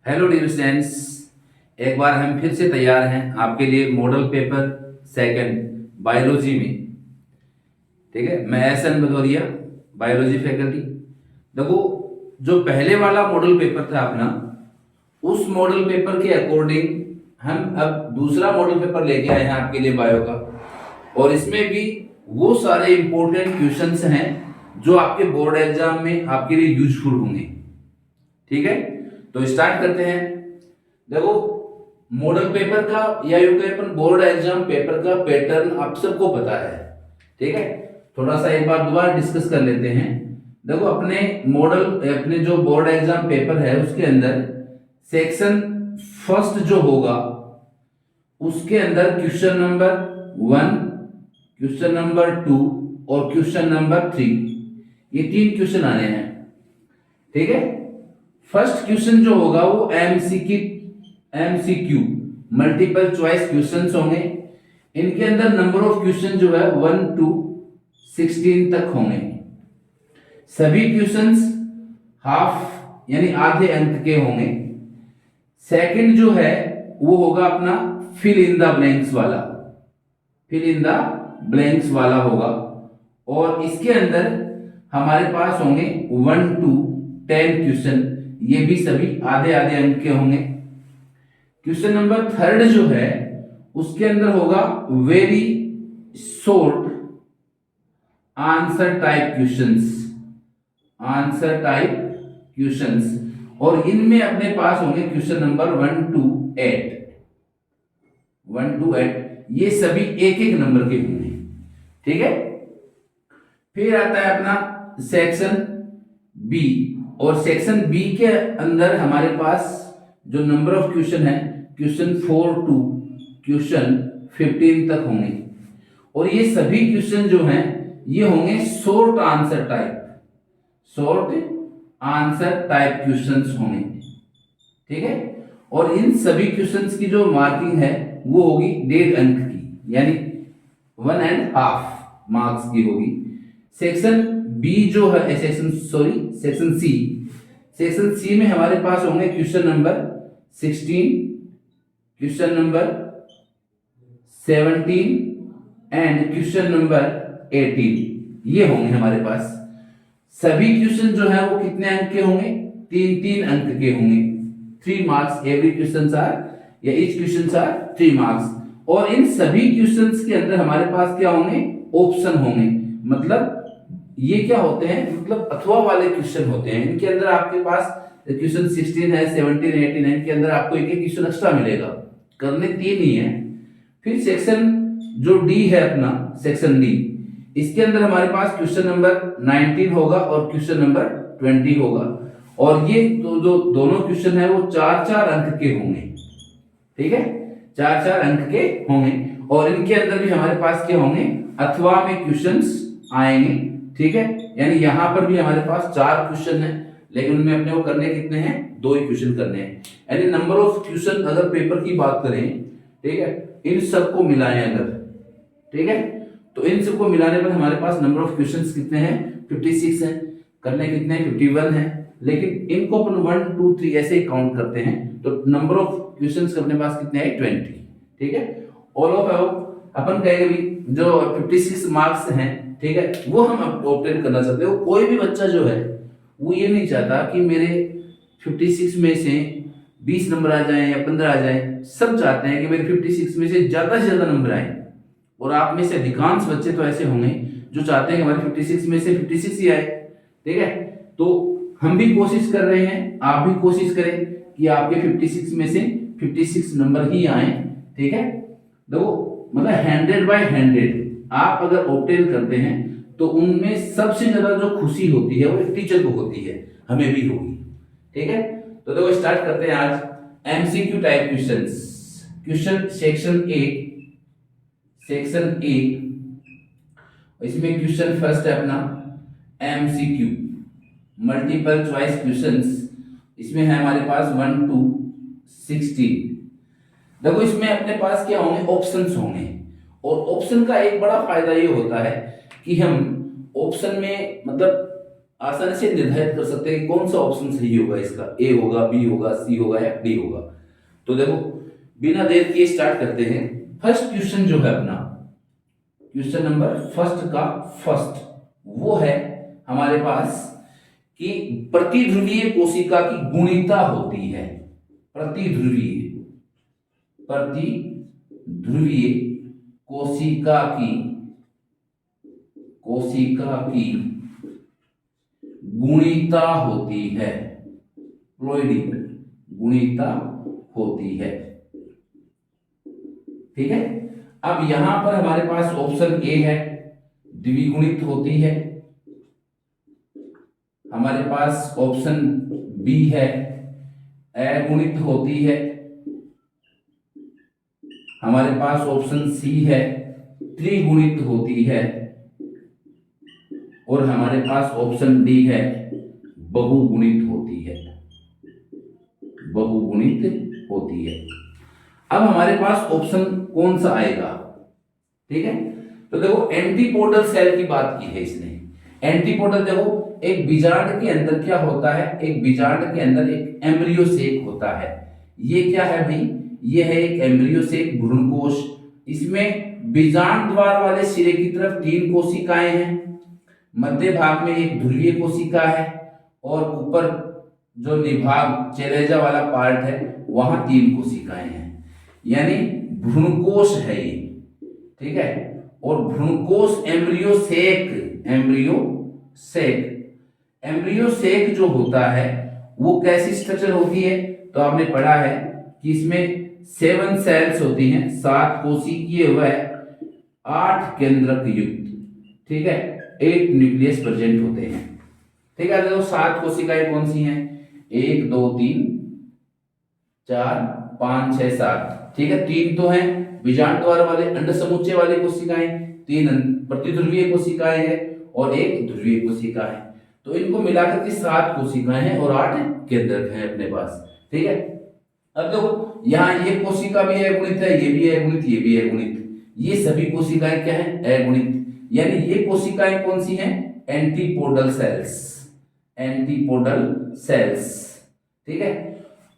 Hello dear students, एक बार हम फिर से तैयार हैं आपके लिए मॉडल पेपर सेकंड बायोलॉजी में। ठीक है, मैं एस.एन. Bhadauria, biology faculty. देखो, जो पहले वाला मॉडल पेपर था अपना, उस मॉडल पेपर के अकॉर्डिंग हम अब दूसरा मॉडल पेपर लेके आए हैं आपके लिए बायो का। और इसमें भी वो सारे इंपॉर्टेंट क्वेश्चंस हैं जो आपके बोर्ड एग्जाम में आपके लिए यूजफुल होंगे। ठीक है, तो स्टार्ट करते हैं। देखो, मॉडल पेपर का या यूं कहें अपन बोर्ड एग्जाम पेपर का पैटर्न आप सबको पता है। ठीक है, थोड़ा सा एक बार दोबारा डिस्कस कर लेते हैं। देखो, अपने जो बोर्ड एग्जाम पेपर है उसके अंदर सेक्शन फर्स्ट जो होगा उसके अंदर क्वेश्चन नंबर 1, क्वेश्चन नंबर 2 और क्वेश्चन नंबर 3, ये 3 क्वेश्चन आने हैं। ठीक है, फर्स्ट क्वेश्चन जो होगा वो एमसीक्यू मल्टीपल चॉइस क्वेश्चंस होंगे। इनके अंदर नंबर ऑफ क्वेश्चन जो है 1 to 16 तक होंगे। सभी क्वेश्चंस हाफ यानी आधे अंक के होंगे। सेकंड जो है वो होगा अपना फिल इन द ब्लैंक्स वाला होगा। और इसके अंदर हमारे पास होंगे 1 to 10 क्वेश्चन, ये भी सभी आधे आधे अंक के होंगे। क्वेश्चन नंबर 3 जो है उसके अंदर होगा very short answer type questions, और इनमें अपने पास होंगे क्वेश्चन नंबर 1 to 8, ये सभी एक एक नंबर के होंगे। ठीक है, फिर आता है अपना सेक्शन बी, और सेक्शन बी के अंदर हमारे पास जो नंबर ऑफ क्वेश्चन है क्वेश्चन 4 to क्वेश्चन 15 तक होंगे। और ये सभी क्वेश्चन जो हैं ये होंगे शॉर्ट आंसर टाइप क्वेश्चंस होंगे। ठीक है, और इन सभी क्वेश्चंस की जो मार्किंग है वो होगी 1.5 अंक की, यानी 1.5 मार्क्स की होगी। सेक्शन बी जो है सेक्शन सी में हमारे पास होंगे question number 16, question number 17 and question number 18, ये होंगे हमारे पास। सभी क्वेश्चन जो है वो कितने अंक के होंगे? 3-3 अंक के होंगे। 3 मार्क्स एवरी क्वेश्चन आर, या ईच क्वेश्चन आर 3 मार्क्स। और इन सभी क्वेश्चंस के अंदर हमारे पास क्या होंगे? ऑप्शन होंगे। मतलब ये क्या होते हैं? मतलब अथवा वाले क्वेश्चन होते हैं। इनके अंदर आपके पास क्वेश्चन 16 है, 17, 18 है, इनके अंदर आपको एक एक क्वेश्चन एक्स्ट्रा मिलेगा। करने 3 ही है। फिर सेक्शन जो डी है अपना, सेक्शन डी, इसके अंदर हमारे पास क्वेश्चन नंबर 19 होगा और क्वेश्चन नंबर 20 होगा। और ये जो दोनों क्वेश्चन है वो 4-4 अंक के होंगे। ठीक है, 4-4 अंक के होंगे। और इनके अंदर भी हमारे पास क्या होंगे? अथवा में क्वेश्चंस आएंगे। ठीक है, यानी यहां पर भी हमारे पास 4 क्वेश्चन है, लेकिन उनमें अपने को करने कितने हैं? 2 ही क्वेश्चन करने हैं। यानी नंबर ऑफ क्वेश्चन अगर पेपर की बात करें, ठीक है, इन सबको मिलाएं अगर, ठीक है, तो इन सबको मिलाने पर हमारे पास नंबर ऑफ क्वेश्चंस कितने हैं? 56 हैं। करने कितने हैं? 51 हैं। लेकिन इनको अपन 1, 2, 3 ऐसे ही काउंट करते हैं, तो नंबर ऑफ क्वेश्चंस अपने पास कितने हैं? 20। ठीक है, ऑल ऑफ अपन कहेंगे भी जो 56 मार्क्स हैं, ठीक है, वो हम ऑब्टेन करना चाहते हो। कोई भी बच्चा जो है वो ये नहीं चाहता कि मेरे 56 में से 20 नंबर आ जाएं या 15 आ जाएं। सब चाहते हैं कि मेरे 56 में से ज्यादा नंबर आए। और आप में से अधिकांश बच्चे तो ऐसे होंगे जो चाहते हैं कि हमारे 56 में से 56 ही आए। ठीक है, तो हम भी कोशिश कर रहे हैं, आप भी कोशिश करें कि आपके 56 में से 56 नंबर ही आए। ठीक है, देखो मतलब 100/100 आप अगर ऑब्टेन करते हैं तो उनमें सबसे ज्यादा जो खुशी होती है वो टीचर को होती है, हमें भी होगी। ठीक है, तो देखो स्टार्ट करते हैं आज MCQ type questions. Question section A, इसमें क्वेश्चन फर्स्ट है अपना एमसीक्यू मल्टीपल चॉइस क्वेश्चंस। इसमें है हमारे पास 1 to 16। देखो इसमें अपने पास क्या होंगे? ऑप्शंस होंगे। और ऑप्शन का एक बड़ा फायदा ये होता है कि हम ऑप्शन में मतलब आसानी से निर्धारित कर सकते हैं कि कौन सा ऑप्शन सही होगा, इसका ए होगा, बी होगा, सी होगा या डी होगा। तो देखो बिना देर किए स्टार्ट करते हैं। फर्स्ट क्वेश्चन जो है अपना, क्वेश्चन नंबर फर्स्ट का फर्स्ट, वो है हमारे पास कि प्रतिध्रुवीय कोशिका की गुणिता होती है। प्रतिध्रुवीय कोशिका की गुणिता होती है, प्लॉइडी गुणिता होती है। ठीक है, अब यहां पर हमारे पास ऑप्शन ए है, द्विगुणित होती है। हमारे पास ऑप्शन बी है, अगुणित होती है। हमारे पास ऑप्शन सी है, त्रिगुणित होती है। और हमारे पास ऑप्शन डी है, बहुगुणित होती है। बहुगुणित होती है। अब हमारे पास ऑप्शन कौन सा आएगा? ठीक है, तो देखो एंटीपोडल सेल की बात की है इसने। एंटीपोडल देखो, एक बीजांड के अंदर क्या होता है, एक बीजांड के अंदर एक एम्ब्रियो सेक होता है। ये क्या है भाई? ये है एक एम्ब्रियो सेक भ्रूणकोश। इसमें बीजांड द्वार वाले सिरे की तरफ 3 कोशिकाएं हैं, मध्य भाग में एक ध्रुवीय कोशिका है और ऊपर जो निभाग चेलेजा वाला पार्ट है वहां 3 कोशिकाएं हैं। यानी भ्रूणकोश है ये। ठीक है, और भ्रूणकोश एम्ब्रियो सेक जो होता है वो कैसी स्ट्रक्चर होती है? तो आपने पढ़ा है कि इसमें 7 सेल्स होती हैं, 7 कोशिकीय व 8 केंद्रक युक्त। ठीक है, 8 न्यूक्लियस प्रेजेंट होते हैं। ठीक है, तो 7 कोशिकाएं कौन सी हैं? 1 2 3 4 5 6 7। ठीक है, 3 तो हैं बीजांड द्वार वाले अंड समुच्चय वाली कोशिकाएं, 3 प्रतिध्रुवीय कोशिकाएं हैं और 1 ध्रुवीय कोशिका है। तो इनको मिलाकर के 7 कोशिकाएं हैं और 8 केंद्रक हैं अपने पास। ठीक है, अब देखो यहाँ ये कोशिका भी अगुणित है, ये भी अगुणित, ये भी अगुणित। ये सभी कोशिकाएं क्या है? अगुणित। यानी ये कोशिकाएं कौन सी हैं? Antipodal cells. ठीक है,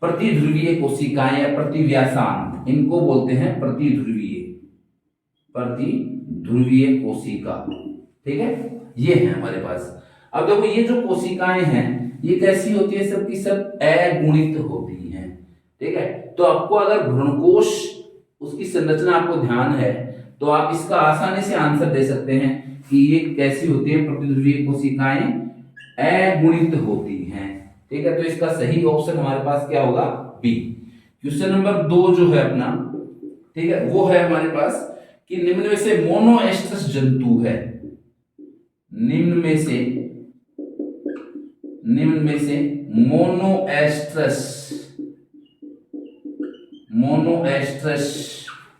प्रतिध्रुवीय कोशिकाएं या प्रतिव्यासांग, इनको बोलते हैं प्रतिध्रुवीय कोशिका। ठीक है, ये है हमारे पास। अब देखो ये जो कोशिकाएं हैं ये कैसी होती है? सब की सब अगुणित होती हैं। ठीक है, तो आपको अगर भ्रूणकोश उसकी संरचना आपको ध्यान है तो आप इसका आसानी से आंसर दे सकते हैं कि ये कैसी होती है? प्रतिध्रुवीय कोशिकाएं अगुणित होती हैं। ठीक है, तो इसका सही ऑप्शन हमारे पास क्या होगा? बी। क्वेश्चन नंबर 2 जो है अपना, ठीक है, वो है हमारे पास कि निम्न में से मोनोएस्ट्रस जंतु है। निम्न में से मोनोएस्ट्रस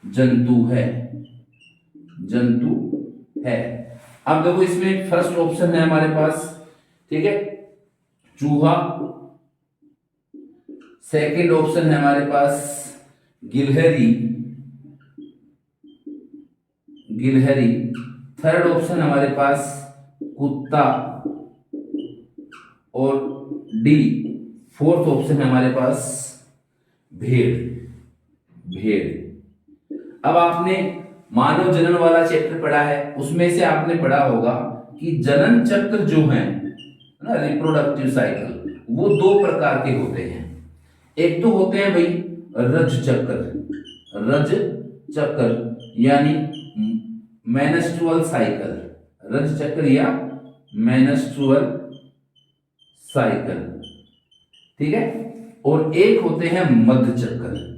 जंतु है। अब देखो इसमें फर्स्ट ऑप्शन है हमारे पास, ठीक है, चूहा। सेकंड ऑप्शन है हमारे पास गिलहरी। थर्ड ऑप्शन हमारे पास कुत्ता और डी फोर्थ ऑप्शन है हमारे पास भेड़। अब आपने मानव जनन वाला चैप्टर पढ़ा है, उसमें से आपने पढ़ा होगा कि जनन चक्र जो है ना, रिप्रोडक्टिव साइकिल, वो 2 प्रकार के होते हैं। एक तो होते हैं भाई रज चक्र यानी मेनस्ट्रुअल साइकिल, रज चक्र या मेनस्ट्रुअल साइकिल। ठीक है, और एक होते हैं मध्य चक्र।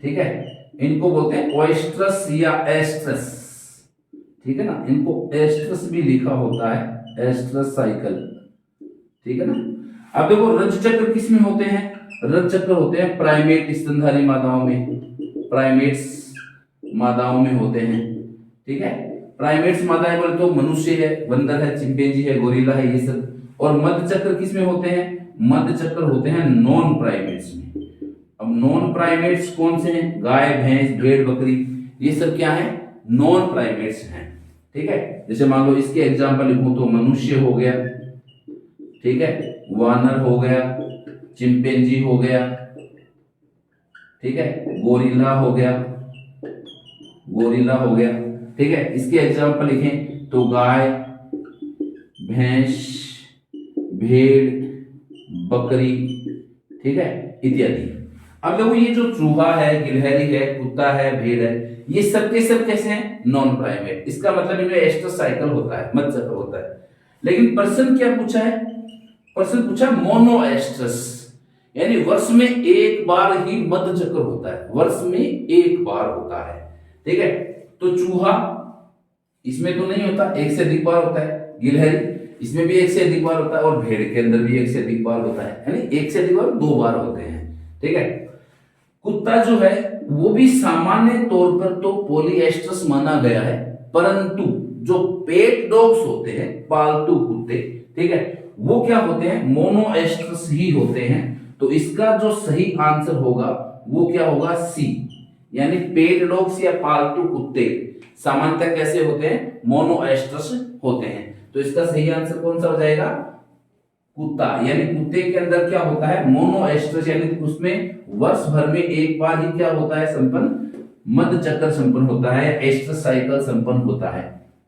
ठीक है, इनको बोलते हैं ओएस्ट्रस या एस्ट्रस। ठीक है ना, इनको एस्ट्रस भी लिखा होता है, एस्ट्रस साइकिल। ठीक है ना। अब देखो रज चक्र किस में होते हैं? रज चक्र होते हैं प्राइमेट स्तनधारी मादाओं में होते हैं। ठीक है, प्राइमेट्स मादाएं बोले तो मनुष्य है, बंदर है, चिंपैंजी है, गोरिल्ला है, ये सब। और मध्य चक्र किस में होते हैं? मध्य चक्र होते हैं नॉन प्राइमेट्स में। अब नॉन प्राइमेट्स कौन से हैं? गाय, भैंस, भेड़, बकरी, ये सब क्या है? नॉन प्राइमेट्स हैं। ठीक है। जैसे मान लो इसके एग्जाम्पल लिखूं तो मनुष्य हो गया, ठीक है, वानर हो गया, चिंपैंजी हो गया, ठीक है, गोरिल्ला हो गया, गोरिल्ला हो गया, ठीक है। इसके एग्जाम्पल लिखें तो गाय, भैंस, भेड़, बकरी, ठीक है, इत्यादि। अब देखो ये जो चूहा है, गिलहरी है, कुत्ता है, भेड़ है, ये सब के सब कैसे हैं? Non primate. इसका मतलब इनमें एस्ट्रस साइकिल होता है, मध्य चक्र होता है। लेकिन पर्सन क्या पूछा है? पर्सन पूछा मोनो एस्ट्रस, यानी वर्ष में एक बार ही मध्य चक्र होता है, वर्ष में एक बार होता है, ठीक है। तो चूहा इसमें तो नहीं होता, एक से अधिक बार होता है। गिलहरी इसमें भी एक से अधिक बार होता है, और भेड़ के अंदर भी एक से अधिक बार होता है, यानी एक से अधिक बार 2 बार होते हैं, ठीक है। कुत्ता जो है वो भी सामान्य तौर पर तो पॉलीएस्ट्रस माना गया है, परंतु जो पेट डॉग्स होते हैं, पालतू कुत्ते, ठीक है, वो क्या होते हैं? मोनोएस्ट्रस ही होते हैं। तो इसका जो सही आंसर होगा वो क्या होगा? सी, यानी पेट डॉग्स या पालतू कुत्ते सामान्यतः कैसे होते हैं? मोनोएस्ट्रस होते हैं। तो इसका सही आंसर कौन सा हो जाएगा? कुत्ता, यानी कुत्ते के अंदर क्या होता है? मोनोएस्ट्रस, यानी उसमें वर्ष भर में एक बार ही क्या होता है? संपन्न, मध्य चक्र संपन्न होता है, एस्ट्रस साइकिल संपन्न होता है,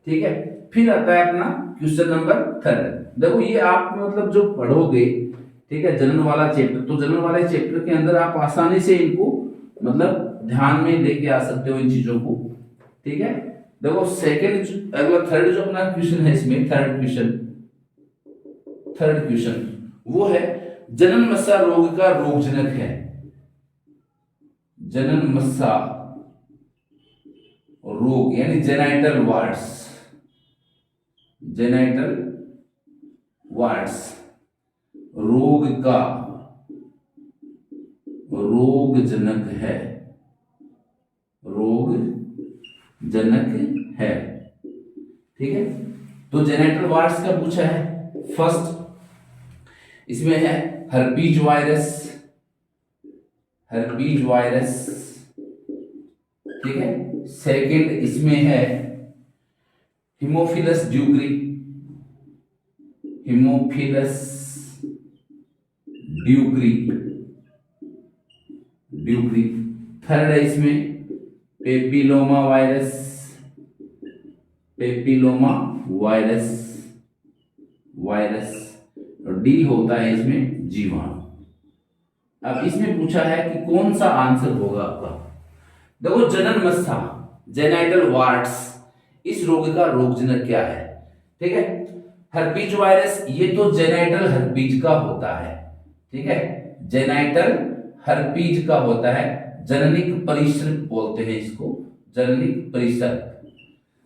ठीक है। फिर आता है अपना क्वेश्चन नंबर 3। देखो ये आप मतलब जो पढ़ोगे, ठीक है, जनन वाला चैप्टर, तो जनन वाले चैप्टर के अंदर आप आसानी से इनको मतलब ध्यान में लेके आ सकते हो इन चीजों को, ठीक है। देखो सेकंड, अगला थर्ड जो अपना क्वेश्चन है, इसमें थर्ड क्वेश्चन वो है जनन मस्सा रोग का रोगजनक है। जनन मस्सा रोग यानी जेनाइटल वार्ड्स, जेनाइटल वार्ड्स रोग का रोगजनक है, रोगजनक है, ठीक है। तो जेनाइटल वार्ड्स का पूछा है। फर्स्ट इसमें है हर्पीज वायरस, हर्पीज वायरस, ठीक है। सेकंड इसमें है हिमोफिलस ड्यूक्री, हिमोफिलस ड्यूक्री, ड्यूक्री। थर्ड है इसमें papilloma virus, papilloma virus, virus. और डी होता है इसमें जीवाणु। अब इसमें पूछा है कि कौन सा आंसर होगा आपका। देखो जनन मस्सा, जेनाइटल वार्ड्स, इस रोग का रोगजनक क्या है, ठीक है। हर्पीज वायरस, ये तो जेनाइटल हर्पीज का होता है, ठीक है, जेनाइटल हर्पीज का होता है, जननिक परिसर बोलते हैं इसको, जननिक परिसर,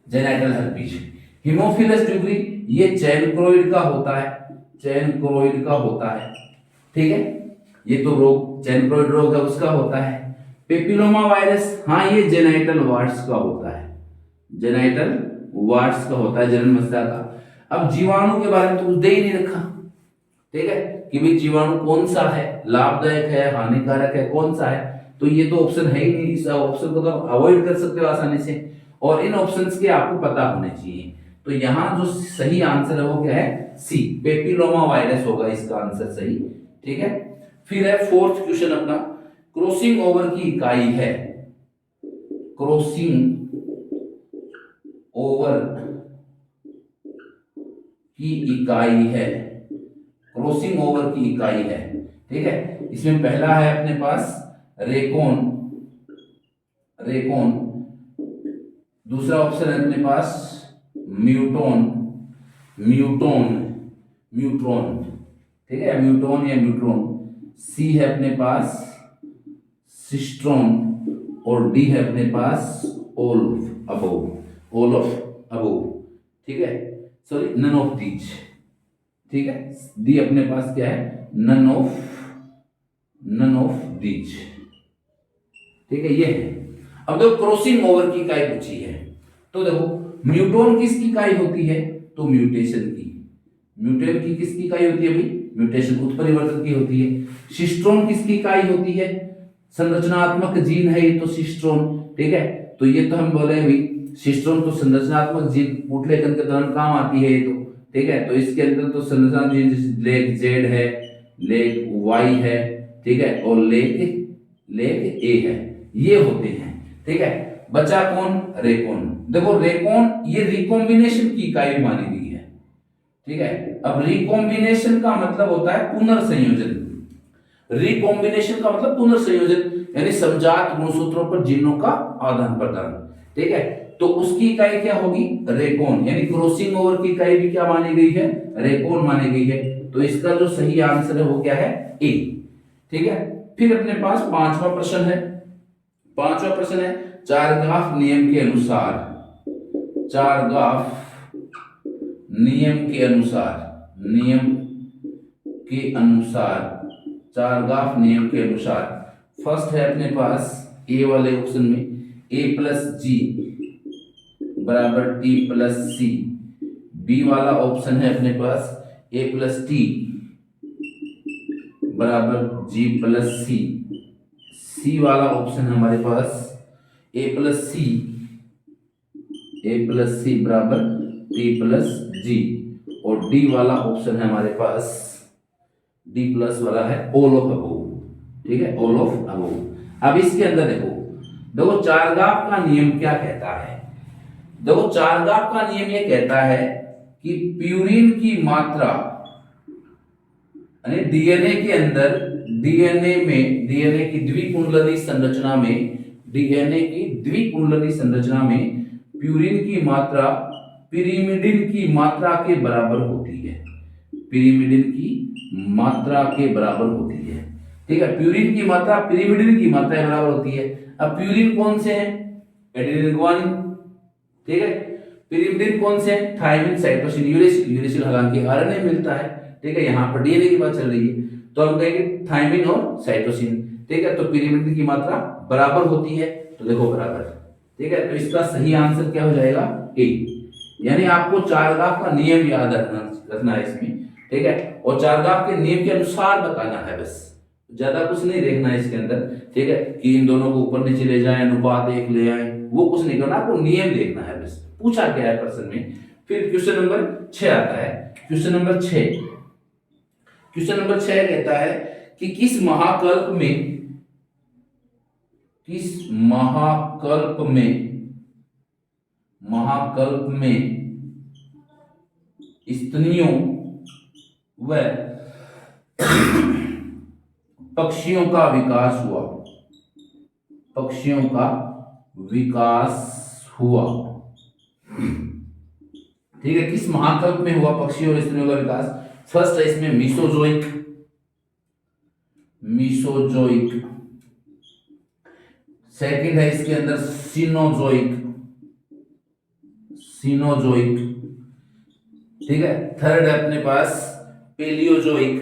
जेनाइटल हर्पीज। हिमोफिलस ड्यूक्री, ये चैनक्रोइड का होता है, चैनक्रोइड का होता है, ठीक है, ये तो रोग चैनक्रोइड रोग है उसका होता है। पेपिलोमा वायरस, हाँ ये जेनाइटल वार्ड्स का होता है, जेनाइटल वार्ड्स का होता है, जनन मस्सा का। अब जीवाणु के बारे में तो कुछ दे ही नहीं रखा, ठीक है, कि भाई जीवाणु कौन सा है, लाभदायक है, हानिकारक है, कौन सा है। तो ये तो ऑप्शन है ही नहीं, इस ऑप्शन को तो आप अवॉइड कर सकते हो आसानी से, और इन ऑप्शंस के आपको पता होने चाहिए। तो यहाँ जो सही आंसर है वो क्या है? सी, पेपिलोमा वायरस होगा इसका आंसर सही, ठीक है। फिर है फोर्थ क्वेश्चन अपना, क्रॉसिंग ओवर की इकाई है, क्रॉसिंग ओवर की इकाई है, क्रॉसिंग ओवर की इकाई है, ठीक है। इसमें पहला है अपने पास रेकोन, रेकोन। दूसरा ऑप्शन है अपने पास म्यूटोन, म्यूटोन, म्यूट्रॉन, ठीक है, म्यूटोन या म्यूट्रॉन। सी है अपने पास सिस्ट्रॉन, और डी है अपने पास ओल्फ अबोव, ओल्फ अबोव, ठीक है, सॉरी नन ऑफ दीज, ठीक है। डी अपने पास क्या है? नन ऑफ दीज, ठीक है, ये है। अब देखो क्रॉसिंग ओवर की इकाई पूछी है, तो देखो म्यूटोन किसकी इकाई होती है? तो म्यूटेशन की, म्यूटेन की किसकी इकाई होती है भाई? म्यूटेशन, उत्परिवर्तन की होती है। सिस्ट्रोन किसकी इकाई होती है? संरचनात्मक जीन है ये तो सिस्ट्रोन, ठीक है। तो ये तो हम बोले भाई सिस्टोन तो संरचनात्मक जीन पुटलेखन के दौरान काम आती है ये तो, ठीक है। तो इसके अंदर तो संरचनात्मक जीन लेग जेड है, लेग वाई है, ठीक है, और लेग ए है, ये होते हैं, ठीक है। बचा कौन? रेकोन। देखो रेकोन ये रिकॉम्बिनेशन की इकाई मानी गई है, ठीक है। अब रिकॉम्बिनेशन का मतलब होता है पुनर्संयोजन। रिकॉम्बिनेशन का मतलब पुनर्संयोजन, यानी समजात गुणसूत्रों पर जीनों का आदान प्रदान, ठीक है। तो उसकी इकाई क्या होगी? रेकोन। यानी क्रॉसिंग ओवर की इकाई भी क्या मानी गई है? रेकोन मानी गई है। तो इसका जो सही आंसर है वो क्या है? ए, ठीक है। फिर अपने पास पांचवा प्रश्न है। पांचवा प्रश्न है चारगाफ नियम के अनुसार, चारगाफ नियम के अनुसार, नियम के अनुसार, चारगाफ नियम के अनुसार फर्स्ट है अपने पास ए वाले ऑप्शन में a प्लस जी बराबर टी प्लस सी। बी वाला ऑप्शन है अपने पास a प्लस टी बराबर जी प्लस सी। सी वाला ऑप्शन है हमारे पास a प्लस सी बराबर टी प्लस जी। और डी वाला ऑप्शन है हमारे पास, डी प्लस वाला है ऑल ऑफ अबोव, ठीक है, ऑल ऑफ अबोव। अब इसके अंदर देखो चारगाफ का नियम क्या कहता है। देखो चारगाफ का नियम ये कहता है कि प्यूरिन की मात्रा, यानी डीएनए के अंदर, डीएनए की द्विकुंडली संरचना में, डीएनए की द्विकुंडली संरचना में प्यूरिन की मात्रा पिरिमिडिन की मात्रा के बराबर होती है। पिरिमिडिन की मात्रा के बराबर होती है, ठीक है। प्यूरिन की मात्रा पिरिमिडिन की मात्रा के बराबर होती है। अब प्यूरिन कौन से हैं? एडेनिन गुआनिन, ठीक है। पिरिमिडिन कौन से हैं? Thymine, cytosine, uracil. यूरेसिल हालांकि आरएनए मिलता है, ठीक है। यहाँ पर डीएनए की बात चल रही है तो हम कहेंगे थायमिन और साइटोसिन, ठीक है। तो पिरिमिडिन की मात्रा बराबर होती है, तो देखो बराबर, ठीक है। तो इसका सही आंसर क्या हो जाएगा? ए। यानी आपको चारगाफ का नियम याद रखना है इसमें, ठीक है। और चारगाफ के नियम के अनुसार बताना है, बस ज्यादा कुछ नहीं देखना है इसके अंदर, ठीक है, कि इन दोनों को ऊपर नीचे ले जाएं, अनुपात एक ले आए, वो कुछ नहीं करना, आपको नियम देखना है बस। पूछा क्या है प्रश्न में। फिर क्वेश्चन नंबर 6 आता है। क्वेश्चन नंबर 6 कहता है कि किस महाकल्प में स्तनियों व पक्षियों का विकास हुआ। पक्षियों का विकास हुआ, ठीक है। किस महाकल्प में हुआ पक्षियों और स्तनियों का विकास? फर्स्ट है इसमें मीसोजोइक, सेकंड है इसके अंदर सीनोजोइक, ठीक है। थर्ड है अपने पास पेलियोजोइक,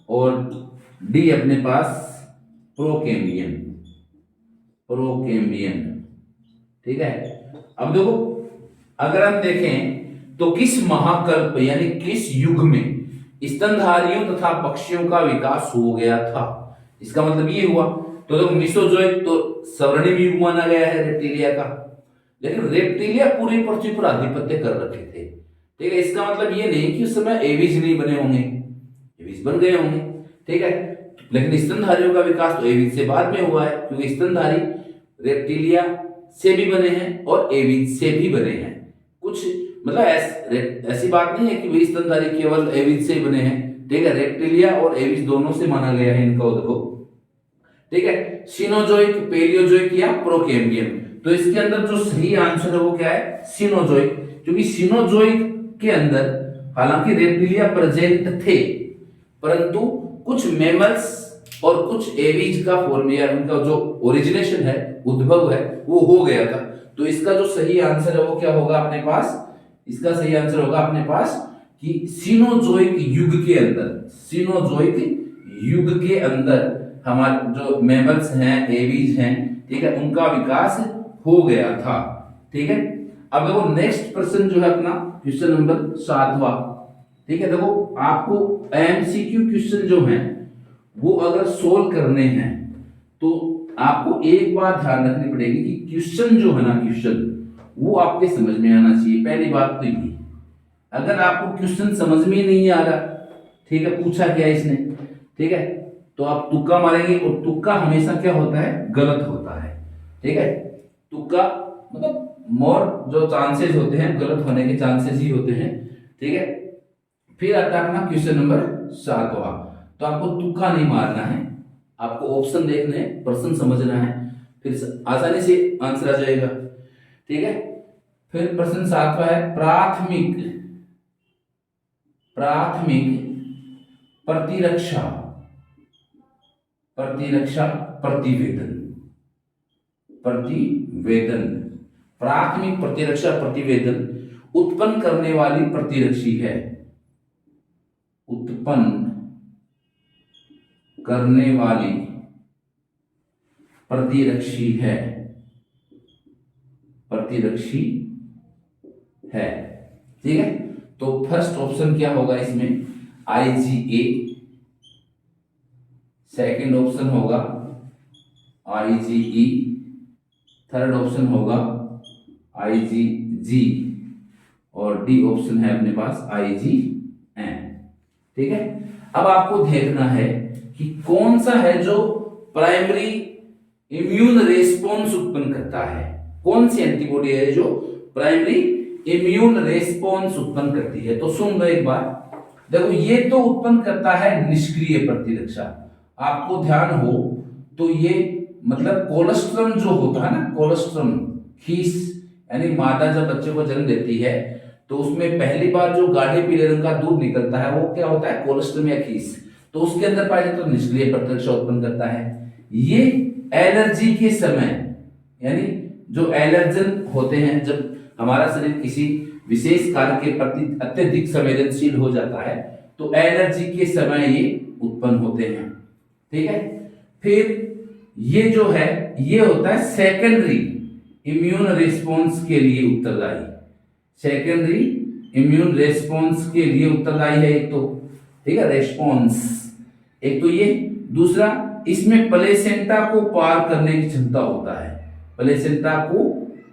और डी अपने पास प्रोकेम्बियन, ठीक है। अब देखो अगर हम देखें तो किस महाकल्प यानी किस युग में स्तनधारियों तथा पक्षियों का विकास हो गया था, इसका मतलब ये हुआ। तो देखो मीसोजोइक तो स्वर्णिम युग माना गया है रेप्टिलिया का, लेकिन रेप्टिलिया पूरी पृथ्वी पर आधिपत्य कर रखे थे, ठीक है। इसका मतलब ये नहीं कि उस समय एविज नहीं बने होंगे, एविज बन गए होंगे, ठीक है। लेकिन स्तनधारियों का विकास तो एविज से बाद में हुआ है, क्योंकि स्तनधारी रेप्टिलिया से भी बने हैं और एविज से भी बने हैं। कुछ मतलब ऐसी बात नहीं है कि वे स्तनधारी केवल एविज से बने हैं, ठीक है। रेप्टिलिया और एविज दोनों से माना गया है इनका उद्भव, ठीक है। सीनोजोइक, पेलियोजोइक या प्रोकेम्बियन। तो इसके अंदर जो सही आंसर है वो क्या है? सीनोजोइक, क्योंकि सीनोजोइक के अंदर हालांकि रेप्टिलिया प्रेजेंट थे, परंतु कुछ मैमल्स और कुछ एविज का फॉर्मिया, उनका जो ओरिजिनेशन है, उद्भव है, वो हो गया था। तो इसका जो सही आंसर है वो क्या होगा अपने पास? इसका सही आंसर होगा अपने पास कि सीनोजोइक युग के अंदर हमारे जो मैमल्स हैं, एविज हैं, ठीक है, उनका विकास हो गया था, ठीक है। अब देखो नेक्स्ट प्रश्न जो है अपना क्वेश्चन नंबर 7वां, ठीक है। देखो आपको एमसीक्यू क्वेश्चन जो है वो अगर सोल्व करने हैं तो आपको एक बात ध्यान रखनी पड़ेगी कि क्वेश्चन जो है ना, क्वेश्चन वो आपके समझ में आना चाहिए। पहली बात तो ये, अगर आपको क्वेश्चन समझ में ही नहीं आ रहा, ठीक है, पूछा क्या इसने, ठीक है, तो आप तुक्का मारेंगे, और तुक्का हमेशा क्या होता है, गलत होता है। ठीक है, तुक्का मतलब मोर जो चांसेस होते हैं गलत होने के चांसेस ही होते हैं। ठीक है, फिर आता है अपना क्वेश्चन नंबर 7वां। तो आपको तुक्का नहीं मारना है, आपको ऑप्शन देखने हैं, प्रश्न समझना है, फिर आसानी से आंसर आ जाएगा। ठीक है, फिर प्रश्न 7वां है प्राथमिक प्रतिरक्षा प्रतिवेदन। प्राथमिक प्रतिरक्षा प्रतिवेदन उत्पन्न करने वाली प्रतिरक्षी है, उत्पन्न करने वाली प्रतिरक्षी है। ठीक है, तो फर्स्ट ऑप्शन क्या होगा इसमें, IgA, सेकंड ऑप्शन होगा IgE, थर्ड ऑप्शन होगा IgG, और डी ऑप्शन है अपने पास IgM। ठीक है, अब आपको देखना है कि कौन सा है जो प्राइमरी इम्यून रेस्पॉन्स उत्पन्न करता है, कौन सी एंटीबॉडी है जो प्राइमरी इम्यून रेस्पॉन्स उत्पन्न करती है। तो सुन लो एक बार, देखो ये तो उत्पन्न करता है निष्क्रिय प्रतिरक्षा, आपको ध्यान हो तो ये मतलब कोलेस्ट्रम जो होता है ना, कोलेस्ट्रम खीस, यानी मादा जब बच्चे को जन्म देती है तो उसमें पहली बार जो गाढ़े पीले रंग का दूध निकलता है वो क्या होता है, कोलेस्ट्रम या खीस, तो उसके अंदर पाया जाता है, तो निष्क्रिय प्रतिरक्षा उत्पन्न करता है। ये एलर्जी के समय, यानी जो एलर्जन होते हैं, जब हमारा शरीर किसी विशेष कार्य के प्रति अत्यधिक संवेदनशील हो जाता है तो एलर्जी के समय ये उत्पन्न होते हैं। ठीक है, फिर ये जो है ये होता है सेकेंडरी इम्यून रिस्पॉन्स के लिए उत्तरदायी, सेकेंडरी इम्यून रिस्पॉन्स के लिए उत्तरदायी है एक तो, ठीक है, रेस्पॉन्स एक तो ये। दूसरा, इसमें प्लेसेंटा को पार करने की क्षमता होता है, प्लेसेंटा को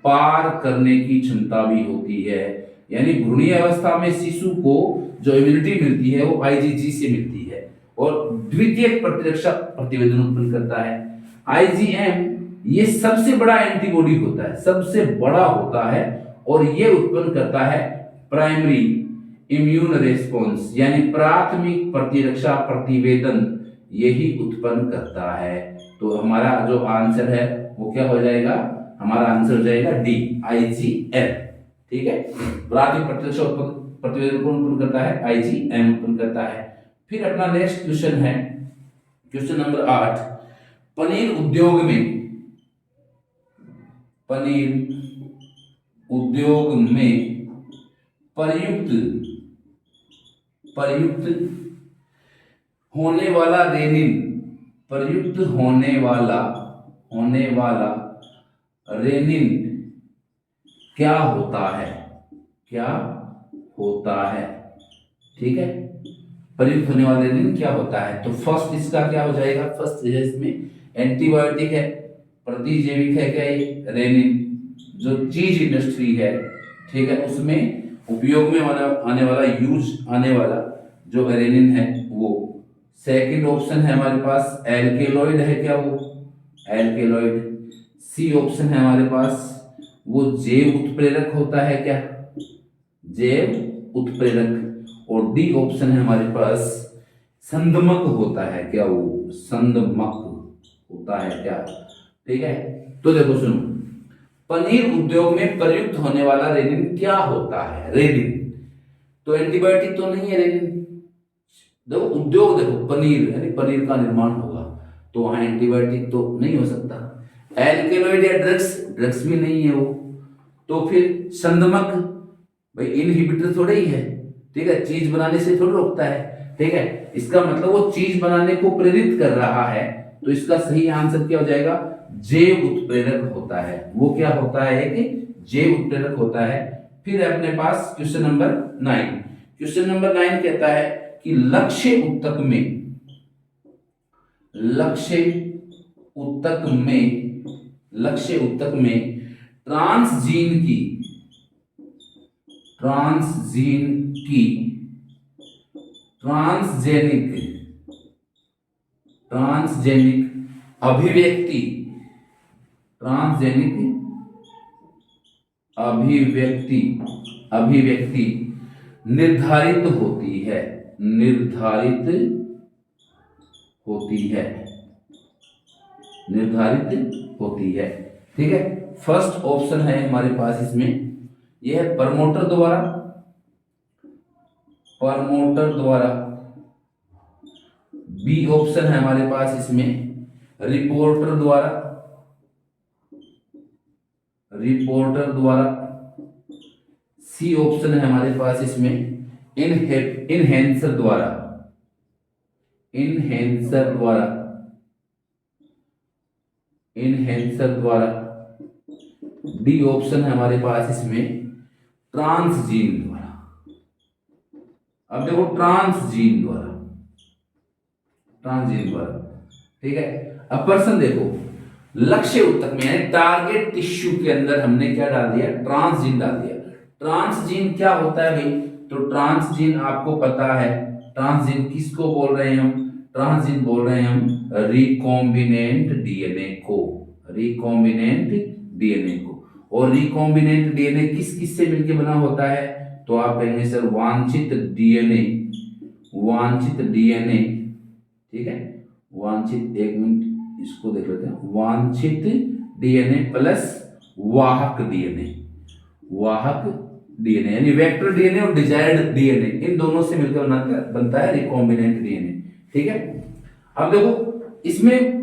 पार करने की क्षमता भी होती है, यानी भ्रूणीय अवस्था में शिशु को जो इम्यूनिटी मिलती है वो IgG से मिलती है, और द्वितीय प्रतिरक्षा प्रतिवेदन उत्पन्न करता है। IgM ये सबसे बड़ा एंटीबॉडी होता है, सबसे बड़ा होता है, और ये उत्पन्न करता है प्राइमरी इम्यून रेस्पॉन्स, यानी प्राथमिक प्रतिरक्षा प्रतिवेदन यही उत्पन्न करता है। तो हमारा जो आंसर है वो क्या हो जाएगा, हमारा आंसर हो जाएगा डी, IgM। ठीक है, प्राथमिक प्रतिरक्षा प्रतिवेदन कौन उत्पन्न करता है, IgM उत्पन्न करता है। फिर अपना नेक्स्ट क्वेश्चन है क्वेश्चन नंबर 8, पनीर उद्योग में प्रयुक्त होने वाला रेनिन क्या होता है, ठीक है, प्रयुक्त होने वाला रेनिन क्या होता है। तो फर्स्ट इसका क्या हो जाएगा, फर्स्ट है इसमें एंटीबायोटिक है, प्रतिजैविक है क्या ये रेनिन, जो चीज इंडस्ट्री है, ठीक है, उसमें उपयोग में आने वाला जो रेनिन है वो। सेकंड ऑप्शन है हमारे पास एल्केलॉइड है क्या, वो एल्केलॉइड। सी ऑप्शन है हमारे पास वो जैव उत्प्रेरक होता है क्या, जैव उत्प्रेरक। और डी ऑप्शन है हमारे पास संदमक होता है क्या, वो संदमक होता है क्या। ठीक है, तो देखो सुनो, पनीर उद्योग में प्रयुक्त होने वाला रेनिन क्या होता है, रेनिन तो एंटीबायोटिक तो नहीं है रेनिन। देखो उद्योग, देखो पनीर यानी पनीर का निर्माण होगा तो वहां एंटीबायोटिक तो नहीं हो सकता। एल्केलॉइड या ड्रग्स भी नहीं है वो, तो फिर संदमक भाई इनहिबिटर थोड़ा ही है, ठीक है, चीज बनाने से थोड़ा रोकता है, ठीक है, इसका मतलब वो चीज बनाने को प्रेरित कर रहा है। तो इसका सही आंसर क्या हो जाएगा, जैव उत्प्रेरक होता है। वो क्या होता है कि जैव उत्प्रेरक होता है। फिर अपने पास क्वेश्चन नंबर 9 कहता है कि लक्ष्य ऊतक में लक्ष्य ऊतक में ट्रांसजीन की ट्रांसजेनिक अभिव्यक्ति निर्धारित होती है। ठीक है, फर्स्ट ऑप्शन है हमारे पास इसमें, यह है प्रमोटर द्वारा। बी ऑप्शन है हमारे पास इसमें रिपोर्टर द्वारा। सी ऑप्शन है हमारे पास इसमें इनहेंसर द्वारा। डी ऑप्शन है हमारे पास इसमें ट्रांसजीन द्वारा। अब देखो ट्रांसजीन द्वारा। ठीक है, अब प्रश्न देखो, लक्ष्य ऊतक में यानी टारगेट टिश्यू के अंदर हमने क्या डाल दिया, ट्रांसजीन डाल दिया। ट्रांसजीन क्या होता है भाई, तो ट्रांसजीन आपको पता है, ट्रांसजीन किसको बोल रहे हैं हम, ट्रांसजीन बोल रहे हैं हम रिकॉम्बिनेंट डीएनए को। और रिकॉम्बिनेंट डीएनए किस से मिलकर बना होता है, तो आप कहेंगे सर वांछित डीएनए। ठीक है, वांछित, एक मिनट इसको देख लेते हैं, वांछित डीएनए प्लस वाहक डीएनए यानी वेक्टर डीएनए और डिजायर्ड डीएनए, इन दोनों से मिलकर बनता है रिकॉम्बिनेंट डीएनए। ठीक है, अब देखो इसमें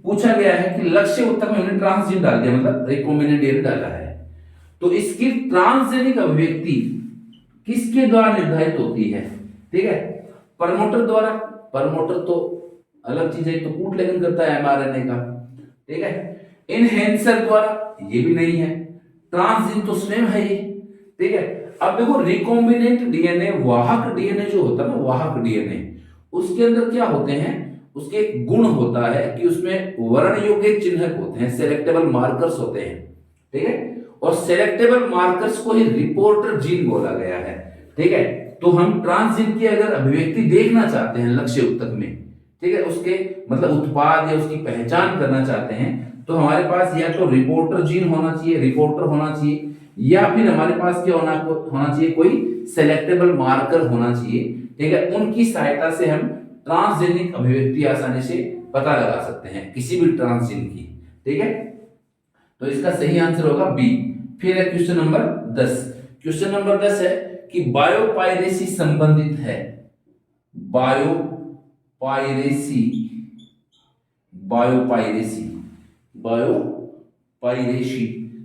पूछा गया है कि लक्ष्य ऊतक में हमने ट्रांसजीन डाल दिया, मतलब रिकॉम्बिनेंट डीएनए डाला है, तो इसकी ट्रांसजेनिक अभिव्यक्ति किसके द्वारा निर्धारित होती है। ठीक है, प्रमोटर द्वारा। प्रमोटर तो अलग चीज है, तो कूट लेखन करता है एमआरएनए का। ठीक है, इनहेंसर द्वारा, ये भी नहीं है, ट्रांसजीन तो स्वयं है ये। ठीक है, अब देखो रिकॉम्बिनेंट डीएनए, वाहक डीएनए जो होता है ना, वाहक डीएनए, उसके अंदर क्या होते हैं, उसके एक गुण होता है कि उसमें वर्ण योग्य चिन्हक होते हैं, सेलेक्टेबल मार्कर्स होते हैं। ठीक है, और सेलेक्टेबल मार्कर्स को ही रिपोर्टर जीन बोला गया है। ठीक है, तो हम ट्रांसजीन की अगर अभिव्यक्ति देखना चाहते हैं लक्ष्य ऊतक में, ठीक है, उसके मतलब उत्पाद या उसकी पहचान करना चाहते हैं, तो हमारे पास या तो रिपोर्टर जीन होना चाहिए, रिपोर्टर होना चाहिए, या फिर हमारे पास क्या होना चाहिए, कोई सेलेक्टेबल मार्कर होना चाहिए। ठीक है, उनकी सहायता से हम ट्रांसजेनिक अभिव्यक्ति आसानी से पता लगा सकते हैं किसी भी ट्रांसजीन की। ठीक है, तो इसका सही आंसर होगा बी। फिर है क्वेश्चन नंबर 10। क्वेश्चन नंबर 10 है कि बायोपायरेसी संबंधित है, बायोपायरेसी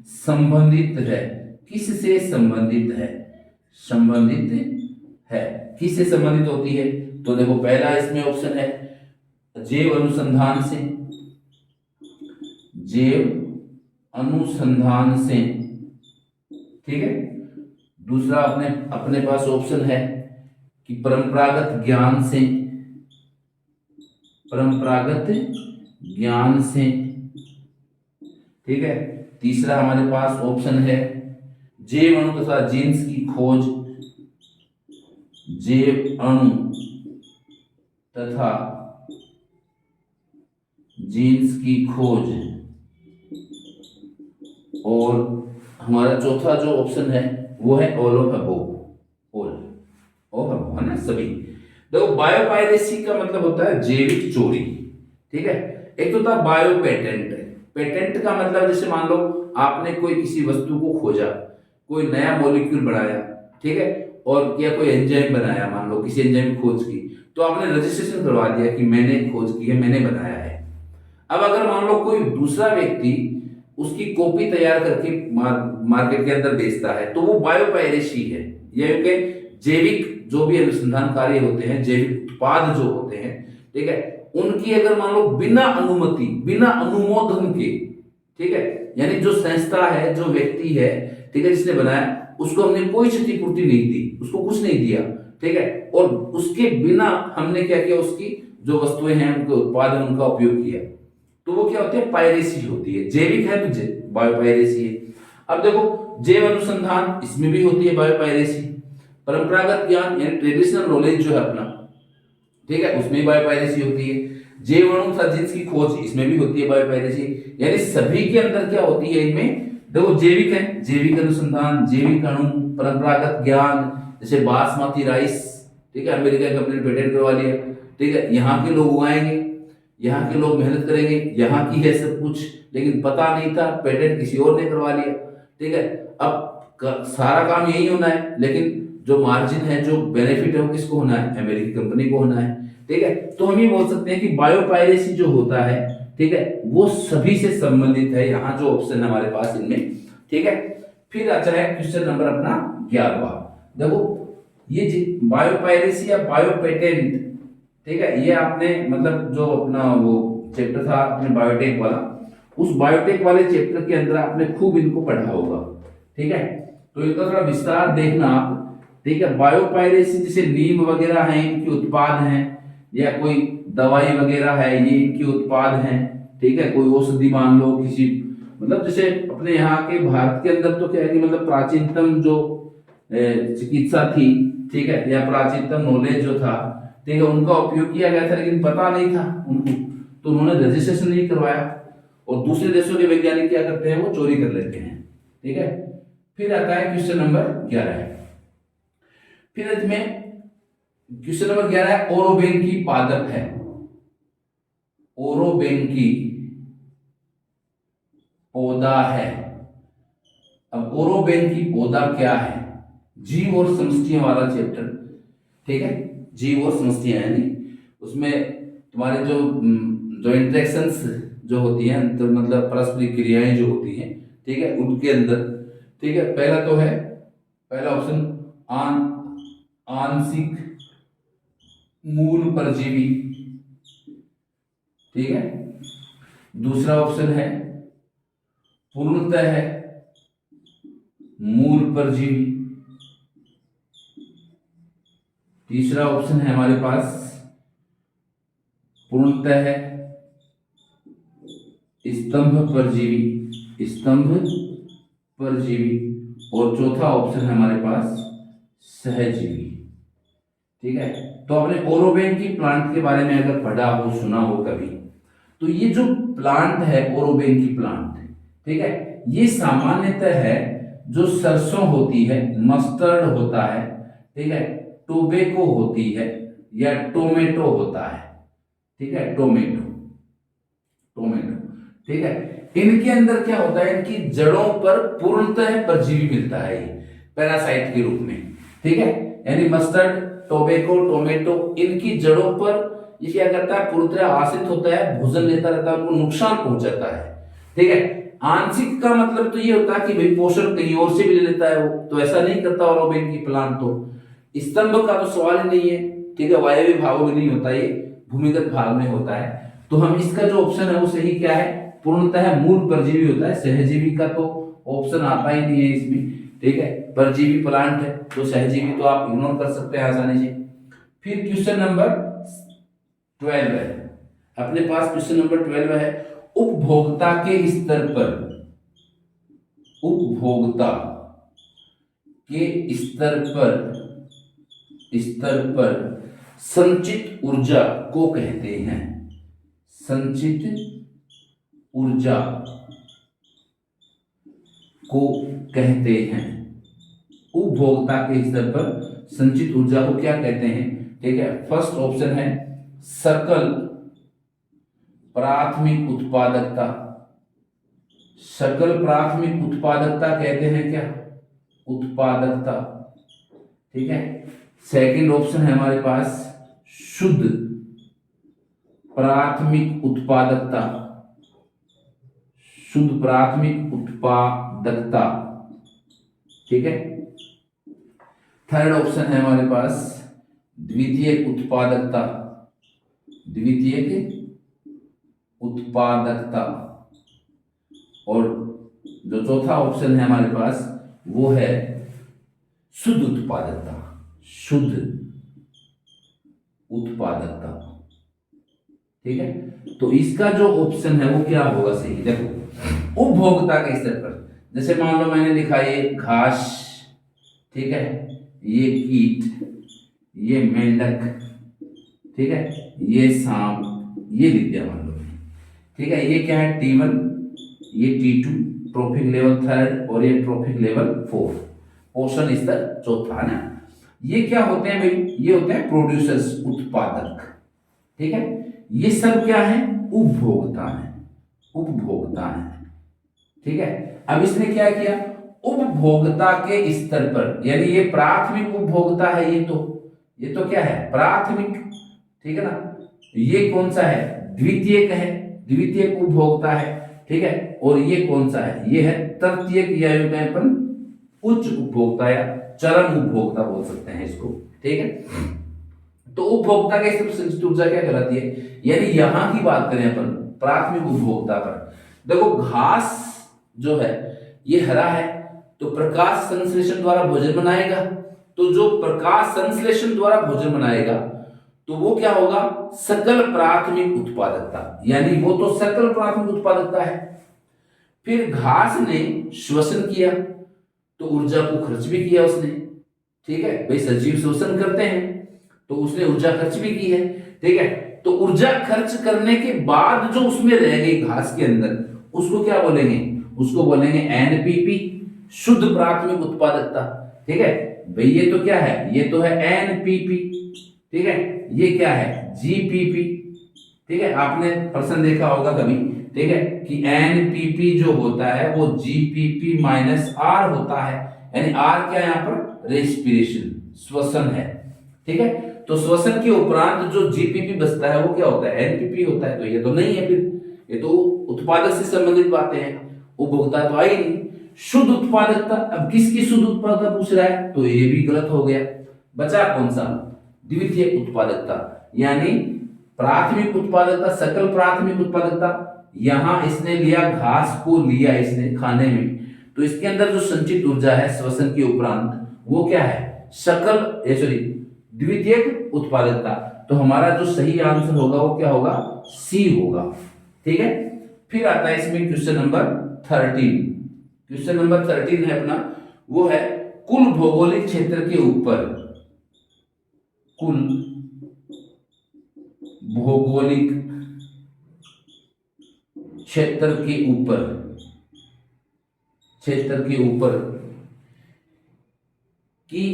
संबंधित है, किससे संबंधित है, किससे संबंधित होती है, तो देखो पहला इसमें ऑप्शन है जैव अनुसंधान से। ठीक है, दूसरा अपने पास ऑप्शन है कि परंपरागत ज्ञान से। ठीक है, तीसरा हमारे पास ऑप्शन है जैव अणु तथा जीन्स की खोज, जैव अणु तथा जीन्स की खोज। और हमारा चौथा जो ऑप्शन है वो है ऑल ऑफ अबोव, है ना सभी। देखो बायोपायरेसी का मतलब होता है जैविक चोरी। ठीक है, एक तो होता है बायो पेटेंट। पेटेंट का मतलब जैसे मान लो आपने कोई किसी वस्तु को खोजा, कोई नया मॉलिक्यूल बनाया, ठीक है, और या कोई एंजाइम बनाया, मान लो किसी एंजाइम की खोज की, तो आपने रजिस्ट्रेशन करवा दिया कि मैंने खोज की है, मैंने बनाया है। अब अगर मान लो कोई दूसरा व्यक्ति उसकी कॉपी तैयार करके मार्केट के अंदर बेचता है, तो वो बायोपायरेसी है। यह जैविक जो भी अनुसंधान कार्य होते हैं, जैविक उत्पाद जो होते हैं, ठीक है, उनकी अगर मान लो बिना अनुमति, बिना अनुमोदन के, ठीक है, यानी जो संस्था है, जो व्यक्ति है, ठीक है, जिसने बनाया, उसको हमने कोई क्षतिपूर्ति नहीं दी, उसको कुछ नहीं दिया, ठीक है, और उसके बिना हमने क्या किया, उसकी जो वस्तुएं हैं उनके उत्पादन, उनका उपयोग किया, तो वो क्या होती है, पायरेसी होती है। जैविक है तो बायोपायरेसी है। अब देखो जैव अनुसंधान, इसमें भी होती है बायोपायरेसी। परंपरागत ज्ञान यानी ट्रेडिशनल नॉलेज जो है अपना, ठीक है, उसमें भी बायोपायरेसी होती है। जैव अणु तथा जीन्स की खोज, इसमें भी होती है बायोपायरेसी। यानी सभी के अंदर क्या होती है, इनमें देखो जैविक है, जैविक अनुसंधान, जैविक अणु, परंपरागत ज्ञान, जैसे बासमती राइस, ठीक है, अमेरिका कंपनी ने पेटेंट करवा लिया, ठीक है, यहाँ के लोग उगाएंगे, यहाँ के लोग मेहनत करेंगे, यहाँ की है सब कुछ, लेकिन पता नहीं था, पेटेंट किसी और ने करवा लिया, ठीक है। अब सारा काम यही होना है, लेकिन जो मार्जिन है, जो बेनिफिट है, वो किसको होना है, अमेरिकी कंपनी को होना है, ठीक है। तो हम ये बोल सकते हैं कि बायोपायरेसी जो होता है, ठीक है, वो सभी से संबंधित है। यहाँ जो ऑप्शन है हमारे पास इनमें, ठीक है। फिर आता है क्वेश्चन नंबर अपना 11वां। देखो ये बायोपायरेसी या बायोपेटेंट, ठीक है, ये आपने मतलब जो अपना वो चैप्टर था अपने बायोटेक वाला, उस बायोटेक वाले चैप्टर के अंदर आपने खूब इनको पढ़ा होगा, ठीक है। तो इनका थोड़ा विस्तार देखना आप, ठीक है। बायोपायरेसी जैसे नीम वगैरह हैं, इनके उत्पाद हैं, या कोई दवाई वगैरह है, ये इनके उत्पाद हैं, ठीक है। कोई औषधि मान लो किसी, मतलब जैसे अपने यहाँ के भारत के अंदर तो क्या है कि मतलब प्राचीनतम जो चिकित्सा थी, ठीक है, या प्राचीनतम नॉलेज जो था, ठीक है, उनका उपयोग किया गया था, लेकिन पता नहीं था उनको, तो उन्होंने रजिस्ट्रेशन नहीं करवाया, और दूसरे देशों के वैज्ञानिक क्या करते हैं, वो चोरी कर लेते हैं, ठीक है। फिर आता है क्वेश्चन नंबर 11। फिर इसमें क्वेश्चन नंबर 11 है, ओरोबेंकी पादप है। ओरोबेंकी पौधा है। अब ओरोबेंकी पौधा क्या है, जीव और समष्टियों वाला चैप्टर, ठीक है। जीव और समष्टियां, यानी उसमें तुम्हारे जो इंटरेक्शंस जो होती हैं, तो मतलब परस्पर क्रियाएं जो होती हैं, ठीक है, उनके अंदर, ठीक है। पहला तो है, पहला ऑप्शन आंशिक मूल परजीवी, ठीक है। दूसरा ऑप्शन है पूर्णतः है मूल परजीवी। तीसरा ऑप्शन है हमारे पास पूर्णतः है स्तंभ परजीवी, स्तंभ परजीवी। और चौथा ऑप्शन है हमारे पास सहजीवी, ठीक है। तो आपने ओरोबेंकी प्लांट के बारे में अगर पढ़ा हो, सुना हो कभी, तो ये जो प्लांट है ओरोबेंकी प्लांट, ठीक है, ये सामान्यतः है जो सरसों होती है, मस्टर्ड होता है, ठीक है, टोबैको होती है, या टोमेटो होता है, ठीक है, टोमेटो, ठीक है। इनके अंदर क्या होता है, इनकी जड़ों पर पूर्णतः परजीवी मिलता है, ये पैरासाइट के रूप में, ठीक है। यानी मस्टर्ड, टोबैको, टोमेटो, इनकी जड़ों पर ये क्या करता है, पूर्णतः आश्रित होता है, भोजन लेता रहता है, उनको नुकसान पहुंचाता है, ठीक है। आंशिक का मतलब तो ये होता है कि भाई पोषण कहीं और से भी ले लेता है वो, तो ऐसा नहीं करता ओरोबेंकी प्लांट। तो स्तंभ का तो सवाल ही नहीं है, ठीक है, वायव्य भागों में नहीं होता, ये भूमिगत भाग में होता है। तो हम इसका जो ऑप्शन है वो सही क्या है, पूर्णतः मूल परजीवी होता है। सहजीवी का तो ऑप्शन आता ही नहीं है इसमें, ठीक है, परजीवी प्लांट है, तो सहजीवी तो आप इग्नोर कर सकते हैं आसानी से। फिर क्वेश्चन नंबर 12 है अपने पास, क्वेश्चन नंबर 12 है, उपभोक्ता के स्तर पर, उपभोक्ता के स्तर पर संचित ऊर्जा को कहते हैं, संचित ऊर्जा को कहते हैं। उपभोक्ता के स्तर पर संचित ऊर्जा को क्या कहते हैं, ठीक है। फर्स्ट ऑप्शन है सकल प्राथमिक उत्पादकता, सकल प्राथमिक उत्पादकता कहते हैं क्या, उत्पादकता, ठीक है। सेकंड ऑप्शन है हमारे पास शुद्ध प्राथमिक उत्पादकता, शुद्ध प्राथमिक उत्पादकता, ठीक है। थर्ड ऑप्शन है हमारे पास द्वितीयक उत्पादकता, द्वितीयक उत्पादकता। और जो चौथा ऑप्शन है हमारे पास वो है शुद्ध उत्पादकता, शुद्ध उत्पादकता, ठीक है, तो इसका जो ऑप्शन है वो क्या होगा सही। देखो उपभोक्ता के स्तर पर, जैसे मान लो मैंने लिखा ये घास, ठीक है, ये कीट, ये मेंढक, ठीक है, ये सांप, ये लिख दिया मान लो, ठीक है। ये क्या है T1, ये T2 ट्रॉफिक लेवल 3 और ये ट्रॉफिक लेवल 4, पोषण स्तर 4, है ना। ये क्या होते हैं भाई, ये होते हैं प्रोड्यूसर्स, उत्पादक, ठीक है। ये सब क्या है, उपभोक्ता है, उपभोक्ता है, ठीक है। अब इसने क्या किया, उपभोक्ता के स्तर पर, यानी ये प्राथमिक उपभोक्ता है, ये तो क्या है प्राथमिक, ठीक है ना। ये कौन सा है, द्वितीयक है, द्वितीयक उपभोक्ता है, ठीक है। और ये कौन सा है, ये है तृतीयक, या अपन उच्च उपभोक्ता या चरम उपभोक्ता बोल सकते हैं इसको, ठीक है। तो उपभोक्ता के स्तर पर संचित ऊर्जा क्या कहलाती है, यानी यहां की बात करें अपन प्राथमिक उपभोक्ता पर, देखो घास जो है ये हरा है, तो प्रकाश संश्लेषण द्वारा भोजन बनाएगा, तो जो प्रकाश संश्लेषण द्वारा भोजन बनाएगा तो वो क्या होगा, सकल प्राथमिक उत्पादकता, यानी वो तो सकल प्राथमिक उत्पादकता है। फिर घास ने श्वसन किया तो ऊर्जा को खर्च भी किया उसने, ठीक है भाई, सजीव श्वसन करते हैं तो उसने ऊर्जा खर्च भी की है, ठीक है। तो ऊर्जा खर्च करने के बाद जो उसमें रह गई घास के अंदर, उसको क्या बोलेंगे, उसको बोलेंगे एनपीपी, शुद्ध प्राथमिक उत्पादकता, ठीक है भाई। ये तो क्या है, ये तो है एनपीपी, ठीक है। ये क्या है जीपीपी, ठीक है, आपने प्रश्न देखा होगा कभी, ठीक है, कि एनपीपी जो होता है वो जीपीपी माइनस आर होता है, यानी आर क्या यहाँ पर रेस्पिरेशन, श्वसन है, ठीक है। तो श्वसन के उपरांत जो जीपीपी बचता है वो क्या होता है, एनपीपी होता है। तो ये तो नहीं है, फिर ये तो उत्पादक से संबंधित बातें हैं, उपभोक्ता तो आई नहीं। शुद्ध उत्पादकता, अब किसकी शुद्ध उत्पादकता पूछ रहा है, तो ये भी गलत हो गया, बचा कौन सा, द्वितीयक उत्पादकता, यानी प्राथमिक उत्पादकता, सकल प्राथमिक उत्पादकता, यहां इसने लिया घास को लिया इसने खाने में, तो इसके अंदर जो संचित ऊर्जा है श्वसन के उपरांत वो क्या है, सकल सॉरी द्वितीयक उत्पादकता। तो हमारा जो सही आंसर होगा वो क्या होगा, सी होगा, ठीक है। फिर आता है इसमें क्वेश्चन नंबर 13, क्वेश्चन नंबर 13 है अपना, वो है कुल भौगोलिक क्षेत्र के ऊपर, कुल भौगोलिक क्षेत्र के ऊपर, क्षेत्र के ऊपर की,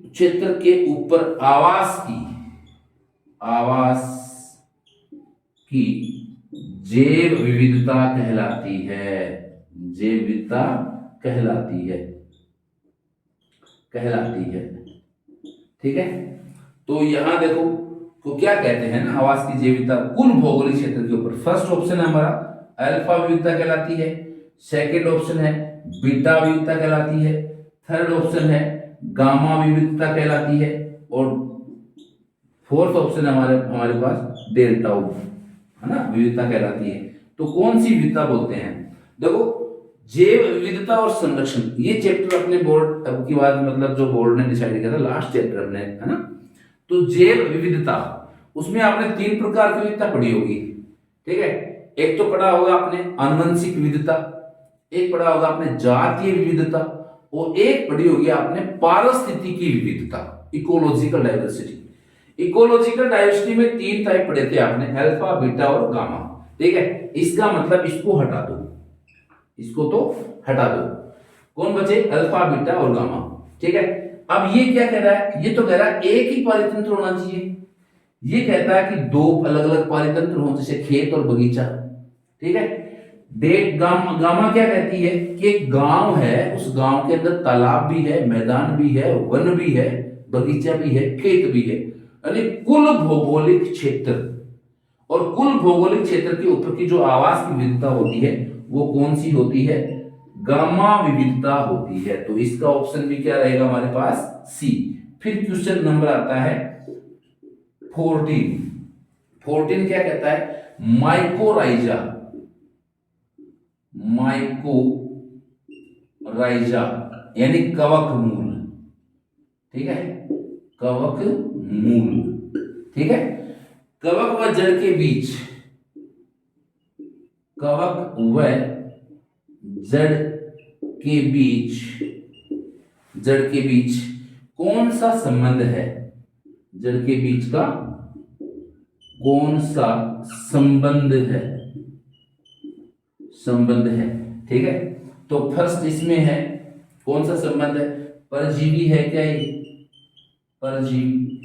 क्षेत्र के ऊपर आवास की जैव विविधता कहलाती है, जैव विविधता कहलाती है, ठीक है। तो यहां देखो तो क्या कहते हैं ना, आवास की जैव विविधता कुल भौगोलिक क्षेत्र के ऊपर, फर्स्ट ऑप्शन है हमारा अल्फा विविधता कहलाती है, सेकंड ऑप्शन है बीटा विविधता कहलाती है, थर्ड ऑप्शन है गामा विविधता कहलाती है, और फोर्थ ऑप्शन हमारे पास डेल्टा है ना विविधता कहलाती है। तो कौन सी विविधता बोलते हैं, देखो जैव विविधता और संरक्षण, ये चैप्टर अपने बोर्ड अब की बात, मतलब जो बोर्ड ने डिसाइड किया था लास्ट चैप्टर अपने, है ना। तो जैव विविधता, उसमें आपने 3 प्रकार की विविधता पढ़ी होगी, ठीक है। एक तो पढ़ा होगा आपने आनुवंशिक विविधता, एक पढ़ा होगा आपने जातीय विविधता, और एक पढ़ी होगी आपने पारिस्थितिकी विविधता, इकोलॉजिकल डाइवर्सिटी। इकोलॉजिकल डाइवर्सिटी में 3 टाइप पढ़े थे आपने, अल्फा बीटा और गामा, ठीक है। इसका मतलब इसको हटा दो, इसको तो हटा दो, कौन बचे, अल्फा बीटा और गामा, ठीक है। अब ये क्या कह रहा है, ये तो कह रहा है एक ही पारितंत्र होना चाहिए, ये कहता है कि 2 अलग अलग पारितंत्र हो, जैसे खेत और बगीचा, ठीक है। गामा क्या कहती है कि एक गांव है, उस गांव के अंदर तालाब भी है, मैदान भी है, वन भी है, बगीचा भी है, खेत भी है, यानी कुल भौगोलिक क्षेत्र, और कुल भौगोलिक क्षेत्र के ऊपर की जो आवास की विविधता होती है वो कौन सी होती है, गामा विविधता होती है। तो इसका ऑप्शन भी क्या रहेगा हमारे पास, सी। फिर क्वेश्चन नंबर आता है 14 क्या कहता है, माइकोराइजा, यानी कवक मूल, ठीक है, कवक मूल, ठीक है। कवक व जड़ के बीच कवक व जड़ के बीच कौन सा संबंध है, जड़ के बीच का कौन सा संबंध है, ठीक है। तो फर्स्ट इसमें है कौन सा संबंध है, परजीवी है क्या ये, परजीवी।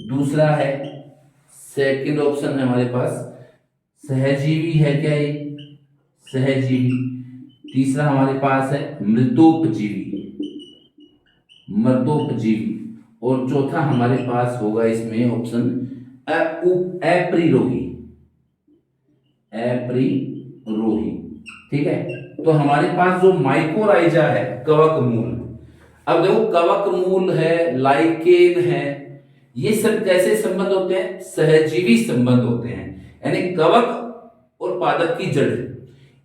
दूसरा है, सेकंड ऑप्शन है हमारे पास, सहजीवी है क्या ये, सहजीवी। तीसरा हमारे पास है मृतोपजीवी, और चौथा हमारे पास होगा इसमें ऑप्शन एप्रीरोही, ठीक है। तो हमारे पास जो माइकोराइजा है, कवक मूल, अब देखो कवक मूल है, लाइकेन है, ये सब कैसे संबंध होते हैं, सहजीवी संबंध होते हैं। यानी कवक और पादप की जड़,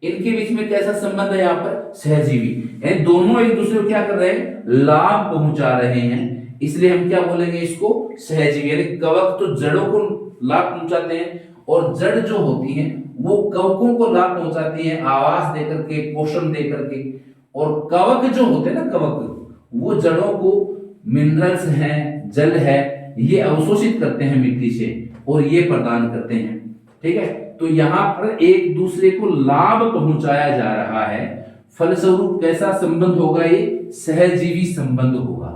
इनके बीच में कैसा संबंध है, यहाँ पर सहजीवी, यानी दोनों एक दूसरे को क्या कर रहे हैं, लाभ पहुंचा रहे हैं, इसलिए हम क्या बोलेंगे इसको, सहजीवी। यानी कवक तो जड़ों को लाभ पहुंचाते हैं और जड़ जो होती है वो कवकों को लाभ पहुंचाती है, आवास देकर के, पोषण देकर के। और कवक जो होते हैं ना, कवक वो जड़ों को मिनरल्स हैं, जल है, ये अवशोषित करते हैं मिट्टी से और ये प्रदान करते हैं, ठीक है। तो यहाँ पर एक दूसरे को लाभ पहुंचाया जा रहा है, फलस्वरूप कैसा संबंध होगा, ये सहजीवी संबंध होगा।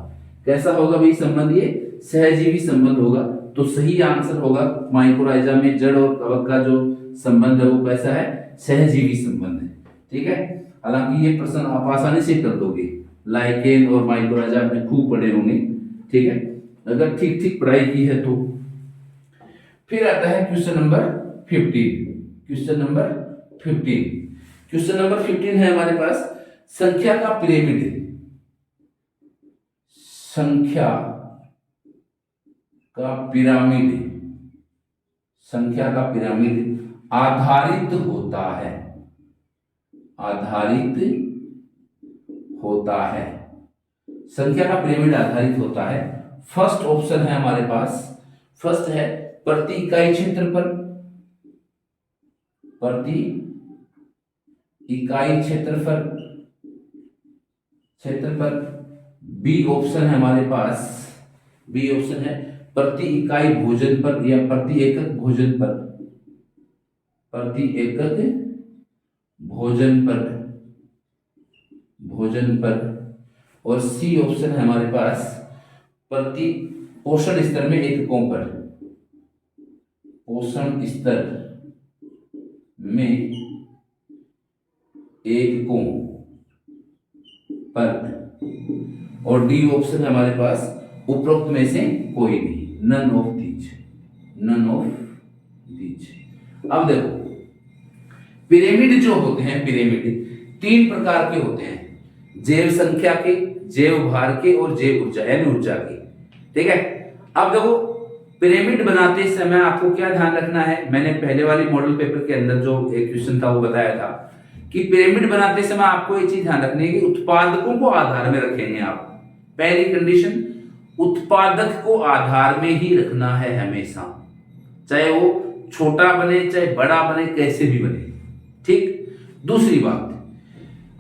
कैसा होगा भाई संबंध, ये सहजीवी संबंध होगा। तो सही आंसर होगा माइकोराइजा में जड़ और कवक का जो संबंध है वो कैसा है, सहजीवी संबंध है, ठीक है। हालांकि ये प्रश्न आप आसानी से कर दोगे, लाइकेन और माइकोराइजा आपने खूब पढ़े होंगे, ठीक है, अगर ठीक ठीक पढ़ाई की है तो। फिर आता है क्वेश्चन नंबर 15। क्वेश्चन नंबर 15 है हमारे पास, संख्या का पिरामिड, संख्या का पिरामिड आधारित होता है, संख्या का पिरामिड आधारित होता है। फर्स्ट ऑप्शन है हमारे पास, फर्स्ट है प्रति इकाई क्षेत्रफल, बी ऑप्शन है हमारे पास, बी ऑप्शन है प्रति इकाई भोजन पर या प्रति एकक भोजन पर, और सी ऑप्शन है हमारे पास प्रति पोषण स्तर में एककों पर, पोषण स्तर में एककों पर, और डी ऑप्शन है हमारे पास उपरोक्त में से कोई नहीं, नन ऑफ दीज। अब देखो पिरामिड जो होते हैं, पिरामिड 3 प्रकार के होते हैं, जैव संख्या के, जैव भार के और जैव ऊर्जा यानी ऊर्जा के, ठीक है। अब देखो पिरामिड बनाते समय आपको क्या ध्यान रखना है, मैंने पहले वाली मॉडल पेपर के अंदर जो एक क्वेश्चन था वो बताया था कि पिरामिड बनाते समय आपको ये चीज ध्यान रखनी है कि उत्पादकों को आधार में रखेंगे आप। पहली कंडीशन, उत्पादक को आधार में ही रखना है हमेशा, चाहे वो छोटा बने चाहे बड़ा बने, कैसे भी बने, ठीक। दूसरी बात,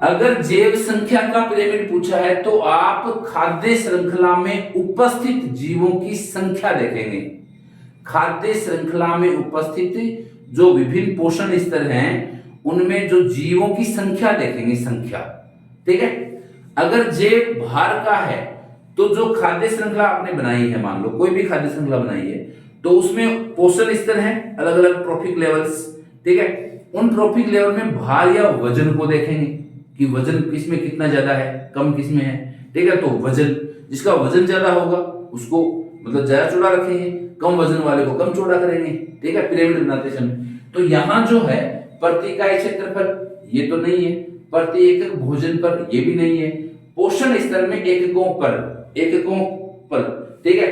अगर जैव संख्या का पिरामिड पूछा है तो आप खाद्य श्रृंखला में उपस्थित जीवों की संख्या देखेंगे, खाद्य श्रृंखला में उपस्थित जो विभिन्न पोषण स्तर हैं उनमें जो जीवों की संख्या देखेंगे, संख्या, ठीक है। अगर जैव भार का है तो जो खाद्य श्रृंखला आपने बनाई है, मान लो कोई भी खाद्य श्रृंखला बनाई है, तो उसमें पोषण स्तर हैं, अलग अलग ट्रॉफिक लेवल्स, ठीक है। उन ट्रॉफिक लेवल में भार या वजन को देखेंगे कि वजन किसमें कितना ज्यादा है, कम किसमें है, ठीक है। तो वजन, जिसका वजन ज्यादा होगा उसको मतलब ज्यादा चौड़ा रखेंगे, कम वजन वाले को कम चौड़ा करेंगे, ठीक है, पिरामिड बनाते समय। तो यहाँ जो है प्रति इकाई क्षेत्रफल ये तो नहीं है, प्रति एकक भोजन पर ये भी नहीं है, पोषण स्तर में एककों पर, ठीक है।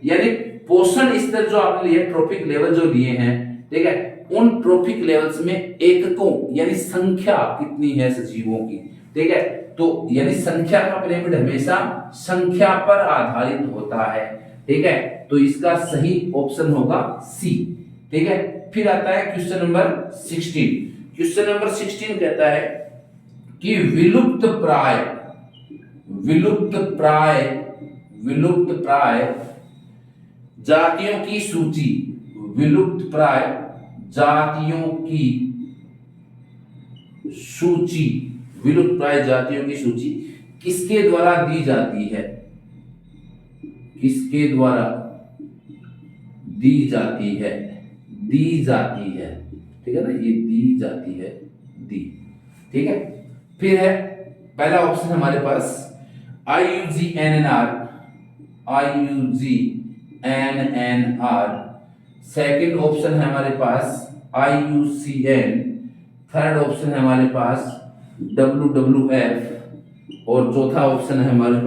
यानी पोषण स्तर जो आपने लिए, ट्रॉफिक लेवल जो लिए हैं, ठीक है, उन ट्रॉफिक लेवल्स में एककों यानी संख्या कितनी है सजीवों की, ठीक है। तो यानी संख्या का पिरामिड हमेशा संख्या पर आधारित होता है, ठीक है। तो इसका सही ऑप्शन होगा सी, ठीक है। फिर आता है क्वेश्चन नंबर 16। क्वेश्चन नंबर 16 कहता है कि विलुप्त प्राय जातियों की सूची, विलुप्त प्राय जातियों की सूची, विलुप्त प्राय जातियों की सूची किसके द्वारा दी जाती है? किसके द्वारा दी जाती है? ठीक है ना, ये दी जाती है, दी। ठीक है, फिर है पहला ऑप्शन हमारे पास IUGNNR, सेकंड ऑप्शन है हमारे पास IUCN, थर्ड ऑप्शन है हमारे पास WWF, और चौथा ऑप्शन है हमारे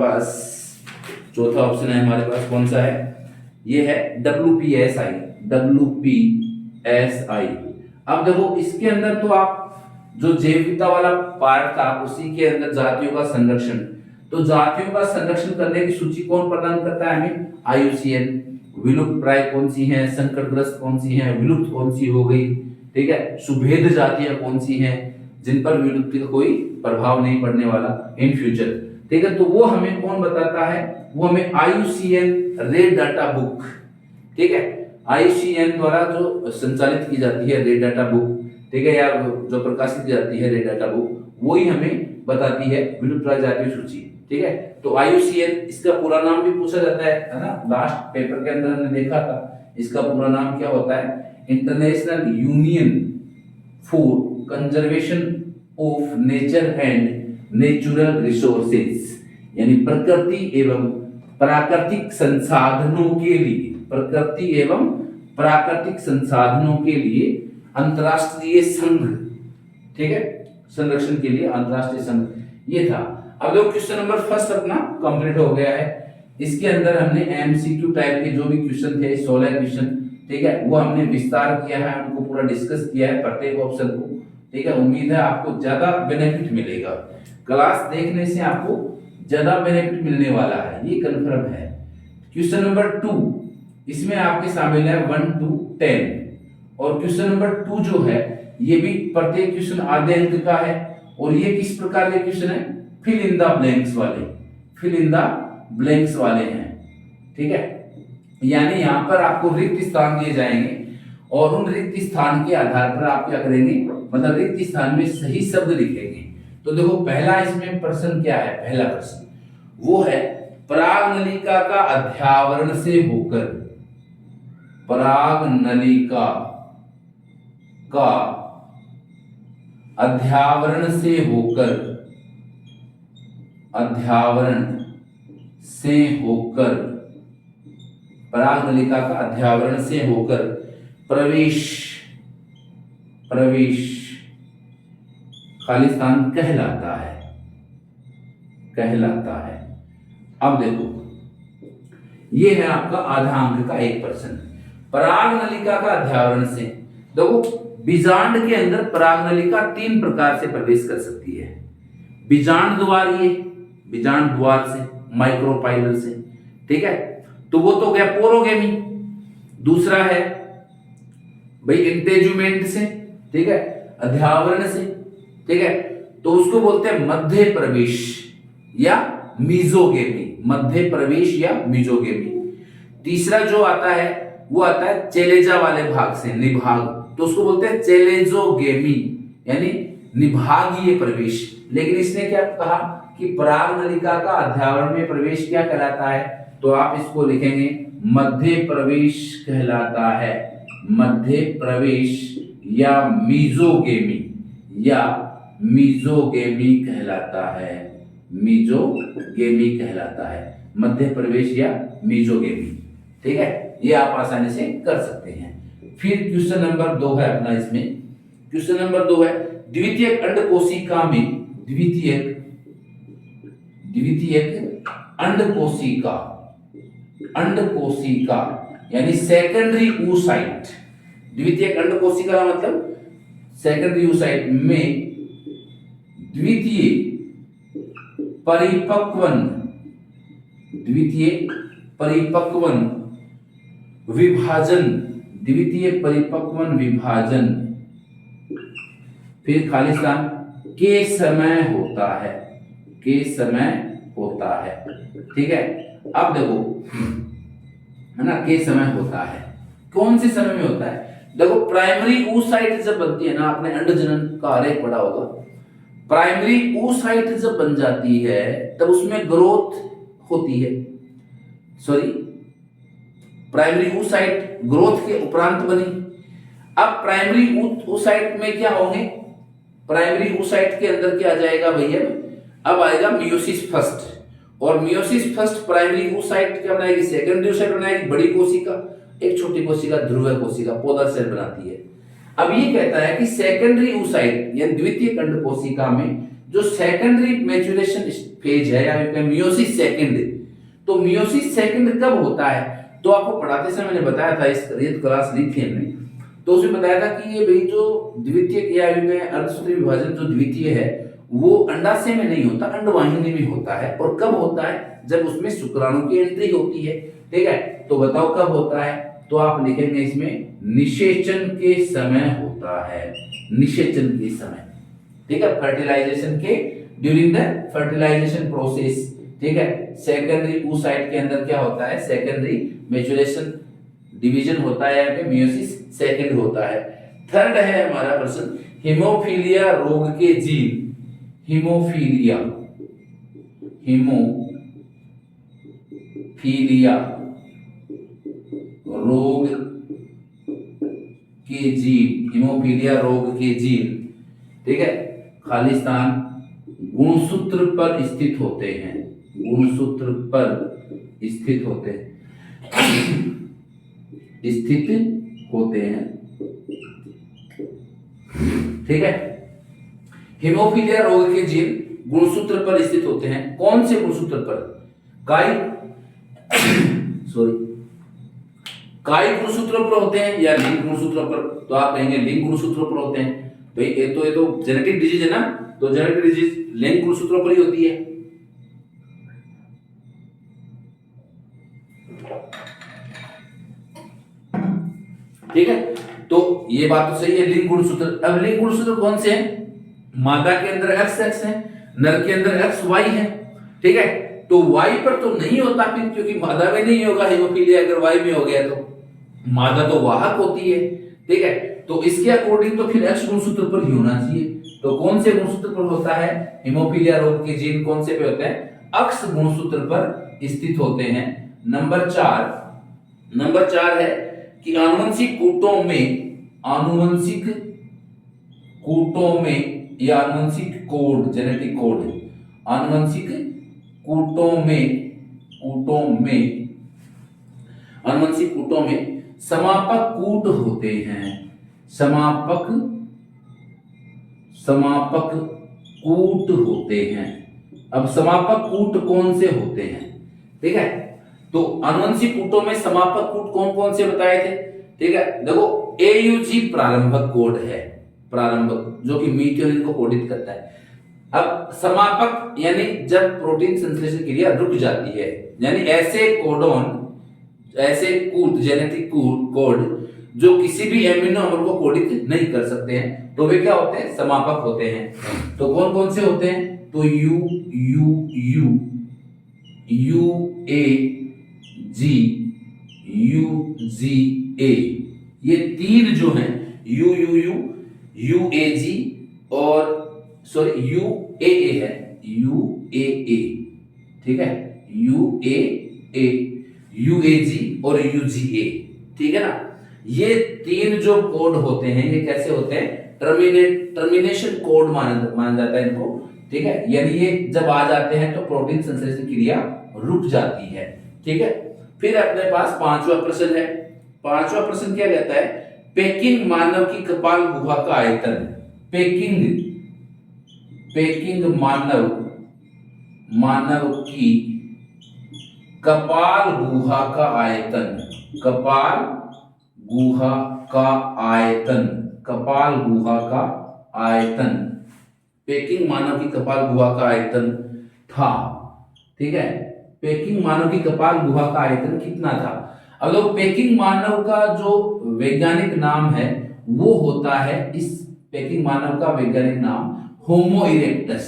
पास कौन सा है? ये है WPSI। अब देखो इसके अंदर तो आप जो जैविकता वाला पार्ट था उसी के अंदर जातियों का संरक्षण, तो जातियों का संरक्षण करने की सूची कौन प्रदान करता है हमें? IUCN। विलुप्त प्राय कौन सी हैं, संकटग्रस्त कौन सी हैं, विलुप्त कौन सी हो गई, ठीक है, सुभेद जातियां कौन सी हैं जिन पर विलुप्ति का कोई प्रभाव नहीं पड़ने वाला इन फ्यूचर, ठीक है, तो वो हमें कौन बताता है? वो हमें IUCN रेड डाटा बुक, ठीक है, IUCN द्वारा जो संचालित की जाती है रेड डाटा बुक, ठीक है, या जो प्रकाशित की जाती है रेड डाटा बुक, वही हमें बताती है विलुप्त प्राय जातियों सूची। ठीक है, तो IUCN इसका पूरा नाम भी पूछा जाता है ना, लास्ट पेपर के अंदर हमने देखा था, इसका पूरा नाम क्या होता है? International union for conservation of nature and natural resources, यानी प्रकृति एवं प्राकृतिक संसाधनों के लिए, प्रकृति एवं प्राकृतिक संसाधनों के लिए अंतरराष्ट्रीय संघ, ठीक है, संरक्षण के लिए अंतरराष्ट्रीय संघ, ये था। अब देखो क्वेश्चन नंबर फर्स्ट अपना कंप्लीट हो गया है। इसके अंदर हमने MCQ टाइप के जो भी क्वेश्चन थे 16 क्वेश्चन, ठीक है, वो हमने विस्तार किया है, उनको पूरा डिस्कस किया है प्रत्येक ऑप्शन को, ठीक है। उम्मीद है आपको ज्यादा बेनिफिट मिलेगा, क्लास देखने से आपको ज्यादा बेनिफिट मिलने वाला है, ये कंफर्म है। क्वेश्चन नंबर 2 इसमें आपके शामिल है 1 to 10, और क्वेश्चन नंबर 2 जो है ये भी प्रत्येक क्वेश्चन आधे अंक का है, और ये किस प्रकार के क्वेश्चन है? फिल इन द ब्लैंक्स वाले हैं, ठीक है, यानी यहाँ पर आपको रिक्त स्थान दिए जाएंगे और उन रिक्त स्थान के आधार पर आप क्या करेंगे, मतलब रिक्त स्थान में सही शब्द लिखेंगे। तो देखो पहला इसमें प्रश्न क्या है? पहला प्रश्न वो है पराग नलिका का अध्यावरण से होकर, पराग नलिका का अध्यावरण से होकर, पराग नलिका का अध्यावरण से होकर प्रवेश खाली स्थान कहलाता है। अब देखो ये है आपका आधा अंक का एक प्रश्न। पराग नलिका का अध्यावरण से, देखो बीजांड के अंदर पराग नलिका 3 प्रकार से प्रवेश कर सकती है। बीजांड द्वार से, माइक्रोपाइलर से, ठीक है, तो वो तो गया पोरोगेमी। दूसरा है भाई इंटेजुमेंट से, ठीक है, अध्यावरण से, ठीक है, तो उसको बोलते हैं मध्य प्रवेश या मीजोगेमी, तीसरा जो आता है वो आता है चेलेजा वाले भाग से, निभाग, तो उसको बोलते हैं चेलेजोगेमी, यानी निभागीय प्रवेश। लेकिन इसने क्या कहा कि पराग नलिका का अध्यावरण में प्रवेश क्या कहलाता है? तो आप इसको लिखेंगे मध्य प्रवेश कहलाता है, मध्य प्रवेश या मीजोगेमी कहलाता है, मध्य प्रवेश या मीजोगेमी, ठीक है, ये आप आसानी से कर सकते हैं। फिर क्वेश्चन नंबर 2 है अपना, इसमें क्वेश्चन नंबर 2 है द्वितीयक अंडकोशिका में, द्वितीयक अंडकोशिका यानी सेकेंडरी oocyte, द्वितीयक अंडकोशिका का मतलब सेकेंडरी oocyte में द्वितीय परिपक्वन विभाजन फिर खालिस्तान के समय होता है, के समय होता है। ठीक है, अब देखो है ना, के समय होता है, कौन से समय में होता है? देखो प्राइमरी oocyte जब बनती है ना, आपने अंडजनन का आरेख पढ़ा होगा, प्राइमरी oocyte जब बन जाती है तब उसमें ग्रोथ होती है, सॉरी प्राइमरी oocyte ग्रोथ के उपरांत बनी। अब प्राइमरी oocyte में क्या होंगे? प्राइमरी oocyte के अंदर क्या आ जाएगा भैया? अब आएगा मियोसिस फर्स्ट, और मियोसिस फर्स्ट प्राइमरी oocyte क्या बनाएगी? सेकेंडरी oocyte बनाएगी, बड़ी कोशिका, एक छोटी कोशिका ध्रुव कोशिका पोलर सेल बनाती है। अब ये कहता है कि सेकेंडरी oocyte यानी द्वितीय अंड कोशिका में जो सेकेंडरी मैच्योरेशन फेज है या मियोसिस सेकंड, तो मियोसिस सेकंड कब होता है? तो आपको पढ़ाते समय मैंने बताया था इस क्लास लिथियम में, तो उसमें बताया था कि ये भाई जो द्वितीय या अर्धसूत्री विभाजन जो द्वितीय है वो अंडाशय में नहीं होता, अंडवाहिनी में होता है। और कब होता है? जब उसमें शुक्राणु की एंट्री होती है। ठीक है, तो बताओ कब होता है? तो आप लिखेंगे इसमें निषेचन के समय होता है, निषेचन के समय। ठीक है, फर्टिलाइजेशन के ड्यूरिंग द फर्टिलाइजेशन प्रोसेस। ठीक है, सेकेंडरी oocyte के अंदर क्या होता है? सेकेंडरी मैच्योरेशन डिवीजन होता है या मियोसिस सेकंड होता है। थर्ड है हमारा प्रश्न, हीमोफीलिया रोग के जीन, हीमोफीलिया, हीमोफीलिया रोग के जीन, हीमोफीलिया रोग के जीन, ठीक है, खालिस्तान गुणसूत्र पर स्थित होते हैं, गुणसूत्र पर स्थित होते हैं, स्थित होते हैं। ठीक है, हीमोफीलिया रोग के जीन गुणसूत्र पर स्थित होते हैं। कौन से गुणसूत्र पर? काई काई गुणसूत्रों पर होते हैं या लिंग गुणसूत्रों पर? तो आप कहेंगे लिंग गुणसूत्रों पर होते हैं भाई। ये तो जेनेटिक डिजीज है ना, तो जेनेटिक डिजीज लिंग गुणसूत्रों पर ही होती है। ठीक है, तो ये बात तो सही है, लिंग गुणसूत्र। अब लिंग गुणसूत्र कौन से हैं? मादा के अंदर XX है, नर के अंदर XY है। ठीक है, तो Y पर तो नहीं होता फिर, क्योंकि मादा में नहीं होगा हीमोफीलिया, अगर Y में हो गया तो मादा तो वाहक होती है। ठीक है, तो इसके अकॉर्डिंग तो फिर X गुणसूत्र पर ही होना चाहिए। तो कौन से गुणसूत्र पर होता है? हीमोफीलिया रोग के जीन कौन से पे होते हैं? X गुणसूत्र पर स्थित होते हैं। नंबर 4 है कि आनुवंशिक कूटों में, आनुवंशिक कूटों में या आनुवंशिक कोड, जेनेटिक कोड, आनुवंशिक कूटों में समापक कूट होते हैं, समापक कूट होते हैं। अब समापक कूट कौन से होते हैं? ठीक है, तो आनुवंशिक कूटों में समापक कूट कौन कौन से बताए थे? ठीक है, देखो AUG प्रारंभक कोड है, प्रारंभक, जो कि मीथियोनिन को कोडित करता है। अब समापक यानी जब प्रोटीन संश्लेषण क्रिया रुक जाती है, यानी ऐसे कोडोन, ऐसे कूट, जेनेटिक कोड जो किसी भी एमिनो अम्ल को कोडित नहीं कर सकते हैं, तो वे क्या होते हैं? समापक होते हैं। तो कौन कौन से होते हैं? तो UGA, ये तीन जो हैं, UAG और UAA है, UAA, ठीक है, UAA, UAG और UGA, ठीक है ना। ये तीन जो कोड होते हैं, ये कैसे होते हैं? टर्मिनेशन कोड माना जाता है इनको। ठीक है, यानी ये जब आ जाते हैं तो प्रोटीन संश्लेषण क्रिया रुक जाती है। ठीक है, फिर अपने पास पांचवा प्रश्न है। पांचवा प्रश्न क्या कहता है? पेकिंग मानव की कपाल गुहा का आयतन, पेकिंग मानव की कपाल गुहा का आयतन, कपाल गुहा का आयतन, कपाल गुहा का आयतन, पेकिंग मानव की कपाल गुहा का आयतन था। ठीक है, पेकिंग मानव की कपाल गुहा का आयतन कितना था? अब लोग पेकिंग मानव का जो वैज्ञानिक नाम है वो होता है, इस पेकिंग मानव का वैज्ञानिक नाम होमो इरेक्टस।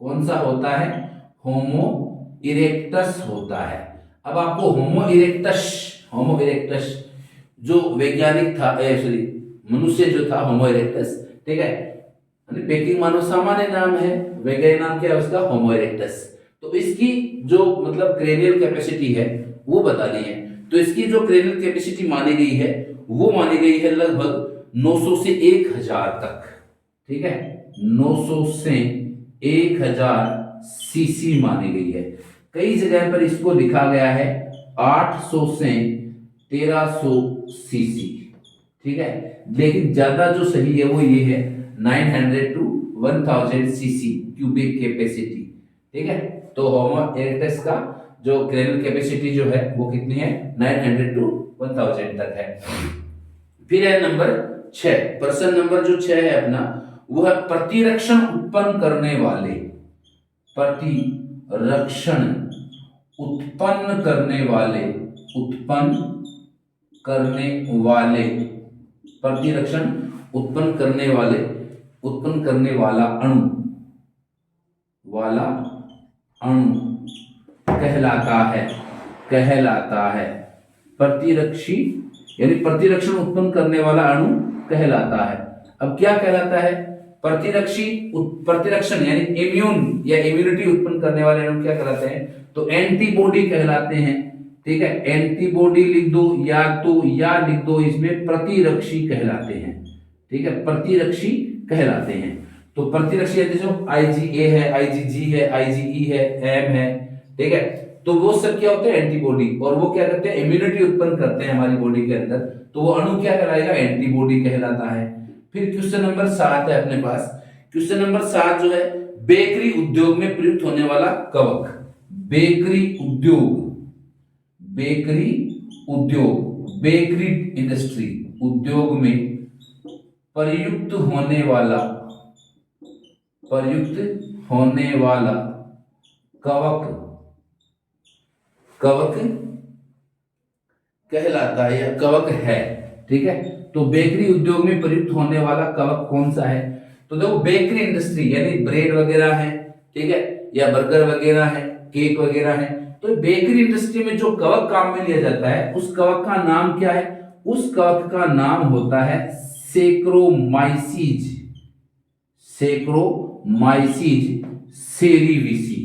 कौन सा होता है? होमो इरेक्टस होता है। अब आपको होमो इरेक्टस जो वैज्ञानिक था, सॉरी मनुष्य जो था होमो इरेक्टस, ठीक है, पेकिंग मानव सामान्य नाम है, वैज्ञानिक नाम क्या है उसका? होमो इरेक्टस। तो इसकी जो मतलब क्रेनियल कैपेसिटी है वो बतानी है। तो इसकी जो क्रेनियल कैपेसिटी मानी गई है वो मानी गई है लगभग 900 से 1000 तक, ठीक है, 900 से 1000 सीसी मानी गई है। कई जगह पर इसको लिखा गया है 800 से 1300 सीसी, ठीक है, लेकिन ज्यादा जो सही है वो ये है 900 टू 1000 सीसी क्यूबिक कैपेसिटी, ठीक है। तो होमो इरेक्टस का जो क्रेनियल कैपेसिटी जो है वो कितनी है? 900 टू 1000 तक है। फिर है नंबर 6, प्रश्न नंबर जो 6 है अपना, वो है प्रतिरक्षण उत्पन्न करने वाले, प्रतिरक्षण उत्पन्न करने वाले, प्रतिरक्षण उत्पन्न करने वाला अणु कहलाता है। प्रतिरक्षी यानी प्रतिरक्षण उत्पन्न करने वाला अणु कहलाता है। अब क्या कहलाता है? प्रतिरक्षण यानी इम्यून या इम्यूनिटी उत्पन्न करने वाले अणु क्या कहलाते हैं? तो एंटीबॉडी कहलाते हैं, ठीक है, एंटीबॉडी लिख दो या लिख दो इसमें प्रतिरक्षी कहलाते हैं, ठीक है, प्रतिरक्षी कहलाते हैं। तो प्रतिरक्षी जैसे IgA है, IgG है, IgE है, M है, ठीक है, तो वो सब क्या होते हैं? एंटीबॉडी, और वो क्या करते हैं? इम्यूनिटी उत्पन्न करते हैं हमारी बॉडी के अंदर, तो वो अणु क्या कहलाएगा? एंटीबॉडी कहलाता है। फिर क्वेश्चन नंबर 7 है अपने पास। क्वेश्चन नंबर 7 जो है बेकरी उद्योग में प्रयुक्त होने वाला कवक, बेकरी इंडस्ट्री उद्योग में प्रयुक्त होने वाला कवक कहलाता है या कवक है, ठीक है। तो बेकरी उद्योग में प्रयुक्त होने वाला कवक कौन सा है? तो देखो बेकरी इंडस्ट्री यानी ब्रेड वगैरह है, ठीक है, या बर्गर वगैरह है, केक वगैरह है, तो बेकरी इंडस्ट्री में जो कवक काम में लिया जाता है उस कवक का नाम क्या है? उस कवक का नाम होता है सेक्रोमाइसीज सेरीविसी,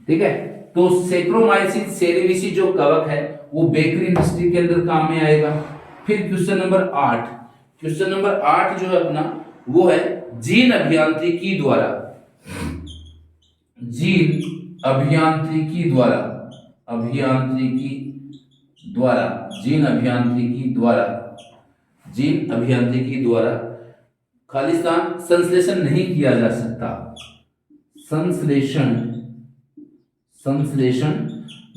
ठीक है। तो सेक्रोमाइसीज सेरीविसी जो कवक है वो बेकरी इंडस्ट्री के अंदर काम में आएगा। फिर क्वेश्चन नंबर 8 जो है अपना वो है जीन अभियांत्रिकी द्वारा खालिस्तान संश्लेषण नहीं किया जा सकता, संश्लेषण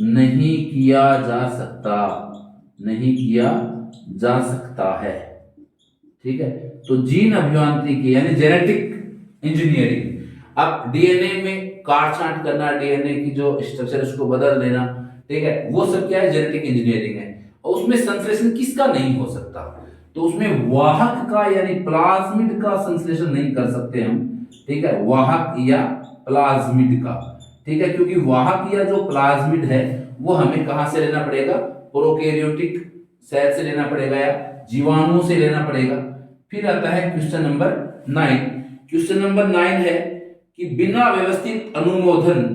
नहीं किया जा सकता है, ठीक है। तो जीन अभियांत्रिकी यानी जेनेटिक इंजीनियरिंग, अब डीएनए में काट छांट करना, डीएनए की जो स्ट्रक्चर उसको बदल देना, ठीक है, वो सब क्या है? जेनेटिक इंजीनियरिंग है। और उसमें संश्लेषण किसका नहीं हो सकता? तो उसमें वाहक का यानी प्लाज्मिड का संश्लेषण नहीं कर सकते हम, ठीक है, वाहक या प्लाज्मिड का, ठीक है, क्योंकि वाहक या जो प्लाज्मिड है वो हमें कहां से लेना पड़ेगा? प्रोकैरियोटिक सेल से लेना पड़ेगा या जीवाणुओं से लेना पड़ेगा। फिर आता है क्वेश्चन नंबर 9। क्वेश्चन नंबर 9 है कि बिना व्यवस्थित अनुमोदन